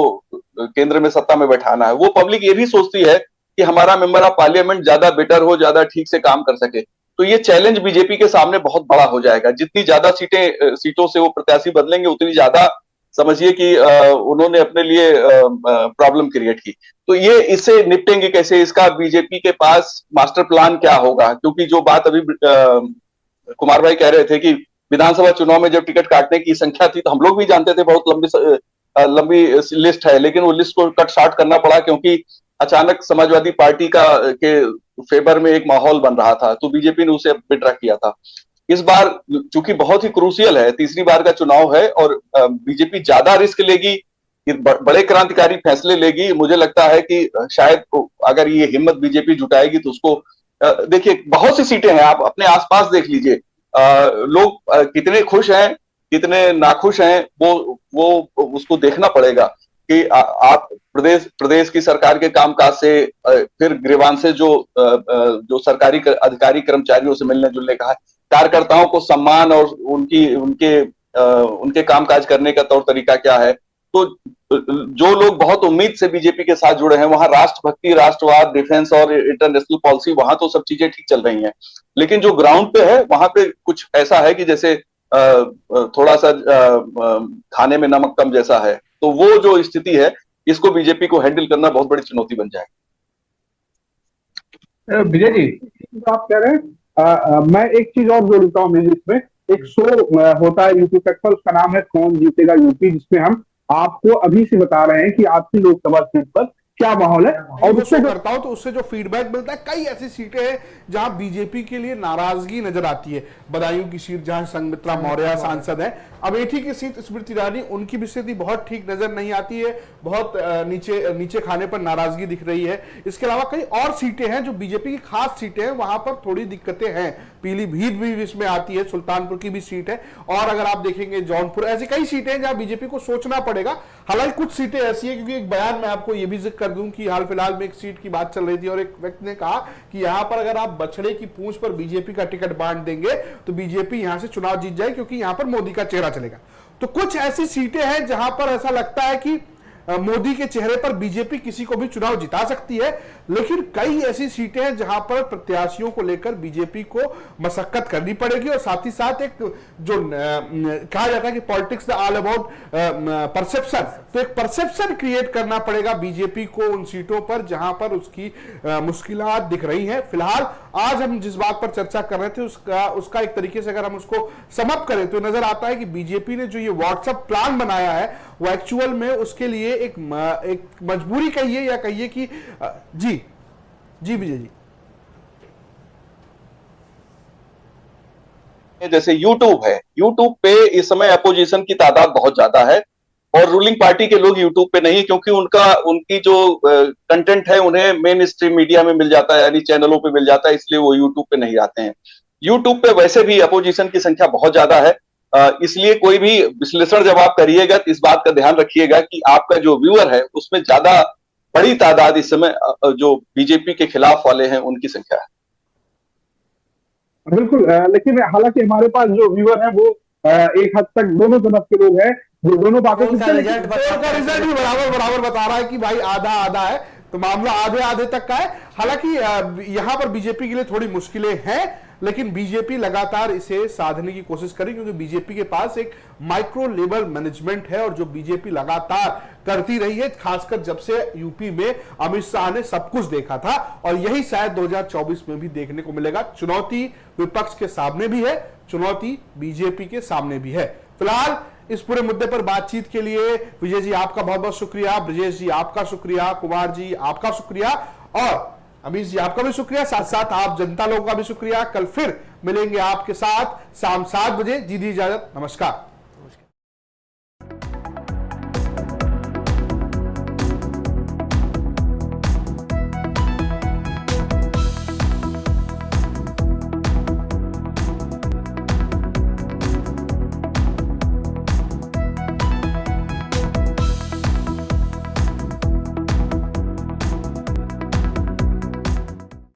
केंद्र में सत्ता में बैठाना है, वो पब्लिक ये भी सोचती है कि हमारा मेंबर ऑफ पार्लियामेंट ज्यादा बेटर हो, ज्यादा ठीक से काम कर सके। तो ये चैलेंज बीजेपी के सामने बहुत बड़ा हो जाएगा। जितनी ज्यादा सीटों से वो प्रत्याशी बदलेंगे, उतनी ज्यादा समझिए कि उन्होंने अपने लिए प्रॉब्लम क्रिएट की। तो ये इससे निपटेंगे कैसे, इसका बीजेपी के पास मास्टर प्लान क्या होगा? क्योंकि जो बात अभी कुमार भाई कह रहे थे कि विधानसभा चुनाव में जब टिकट काटने की संख्या थी तो हम लोग भी जानते थे बहुत लंबी लिस्ट है, लेकिन वो लिस्ट को कट शार्ट करना पड़ा क्योंकि अचानक समाजवादी पार्टी के फेवर में एक माहौल बन रहा था, तो बीजेपी ने उसे विड्रॉ किया था। इस बार चूंकि बहुत ही क्रूसियल है, तीसरी बार का चुनाव है और बीजेपी ज्यादा रिस्क लेगी, बड़े क्रांतिकारी फैसले लेगी। मुझे लगता है कि शायद अगर ये हिम्मत बीजेपी जुटाएगी तो उसको देखिए, बहुत सी सीटें हैं, आप अपने आसपास देख लीजिए, लोग कितने खुश हैं कितने नाखुश हैं, वो उसको देखना पड़ेगा कि आप प्रदेश की सरकार के कामकाज से, फिर ग्रीवांस से जो सरकारी अधिकारी कर्मचारियों से मिलने जुलने का है, कार्यकर्ताओं को सम्मान और उनके कामकाज करने का तौर तरीका क्या है। तो जो लोग बहुत उम्मीद से बीजेपी के साथ जुड़े हैं, वहां राष्ट्रभक्ति, राष्ट्रवाद, डिफेंस और इंटरनेशनल पॉलिसी, वहां तो सब चीजें ठीक चल रही हैं, लेकिन जो ग्राउंड पे है वहां पे कुछ ऐसा है कि जैसे थोड़ा सा खाने में नमक कम जैसा है। तो वो जो स्थिति है, इसको बीजेपी को हैंडल करना बहुत बड़ी चुनौती बन जाएगी। विजय जी, आप कह रहे हैं, मैं एक चीज और जोड़ता हूँ इसमें, एक शो होता है यूपी तक पर, उसका नाम है कौन जीतेगा यूपी, जिसमें हम आपको अभी से बता रहे हैं कि आपकी लोकसभा सीट पर क्या माहौल है। और उससे करता हूं तो उससे जो फीडबैक मिलता है, कई ऐसी सीटें हैं जहां बीजेपी के लिए नाराजगी नजर आती है। बदायूं की सीट जहां संघमित्रा मौर्य सांसद है, अमेठी की सीट स्मृति ईरानी, उनकी भी स्थिति बहुत ठीक नजर नहीं आती है, बहुत नीचे खाने पर नाराजगी दिख रही है। इसके अलावा कई और सीटें हैं जो बीजेपी की खास सीटें हैं, वहां पर थोड़ी दिक्कतें हैं। पीलीभीत भी इसमें आती है, सुल्तानपुर की भी सीट है, और अगर आप देखेंगे जौनपुर, ऐसी कई सीटें हैं जहां बीजेपी को सोचना पड़ेगा। हालांकि कुछ सीटें ऐसी है, क्योंकि एक बयान में आपको यह भी जिक्र कर दूं कि हाल फिलहाल में एक सीट की बात चल रही थी और एक व्यक्ति ने कहा कि यहां पर अगर आप बछड़े की पूंछ पर बीजेपी का टिकट बांट देंगे तो बीजेपी यहां से चुनाव जीत जाए, क्योंकि यहां पर मोदी का चेहरा चलेगा। तो कुछ ऐसी सीटें हैं जहां पर ऐसा लगता है कि मोदी के चेहरे पर बीजेपी किसी को भी चुनाव जिता सकती है, लेकिन कई ऐसी सीटें हैं जहां पर प्रत्याशियों को लेकर बीजेपी को मशक्कत करनी पड़ेगी। और साथ ही साथ एक जो कहा जाता है कि पॉलिटिक्स ऑल अबाउट परसेप्शन, तो एक परसेप्शन क्रिएट करना पड़ेगा बीजेपी को उन सीटों पर जहां पर उसकी मुश्किलात दिख रही हैं। फिलहाल आज हम जिस बात पर चर्चा कर रहे थे उसका एक तरीके से अगर हम उसको समअप करें तो नजर आता है कि बीजेपी ने जो ये व्हाट्सएप प्लान बनाया है वो एक्चुअल में उसके लिए एक मजबूरी कहिए या कहिए कि जी विजय जी, जैसे यूट्यूब है, यूट्यूब पे इस समय अपोजिशन की तादाद बहुत ज्यादा है और रूलिंग पार्टी के लोग यूट्यूब पे नहीं, क्योंकि उनकी जो कंटेंट है उन्हें मेन स्ट्रीम मीडिया में मिल जाता है, यानी चैनलों पे मिल जाता है, इसलिए वो यूट्यूब पे नहीं आते हैं। यूट्यूब पे वैसे भी अपोजिशन की संख्या बहुत ज्यादा है, इसलिए कोई भी विश्लेषण जब आप करिएगा तो इस बात का ध्यान रखिएगा कि आपका जो व्यूअर है उसमें ज्यादा बड़ी तादाद इस समय जो बीजेपी के खिलाफ वाले हैं उनकी संख्या है। बिल्कुल, लेकिन हालांकि हमारे पास जो व्यूअर है वो एक हद तक दोनों तरफ के लोग हैं, जो दोनों बातों का रिजल्ट भी बराबर बता रहा है कि भाई आधा आधा है, तो मामला आधे आधे तक का है। हालांकि यहां पर बीजेपी के लिए थोड़ी मुश्किलें हैं, लेकिन बीजेपी लगातार इसे साधने की कोशिश करेगी, क्योंकि बीजेपी के पास एक माइक्रो लेवल मैनेजमेंट है और जो बीजेपी लगातार करती रही है, खासकर जब से यूपी में अमित शाह ने सब कुछ देखा था, और यही शायद 2024 में भी देखने को मिलेगा। चुनौती विपक्ष के सामने भी है, चुनौती बीजेपी के सामने भी है। फिलहाल इस पूरे मुद्दे पर बातचीत के लिए विजय जी आपका बहुत बहुत शुक्रिया, ब्रजेश जी आपका शुक्रिया, कुमार जी आपका शुक्रिया, और अमीश जी आपका भी शुक्रिया, साथ साथ आप जनता लोगों का भी शुक्रिया। कल फिर मिलेंगे आपके साथ शाम 7 बजे। जी दी इजाजत, नमस्कार।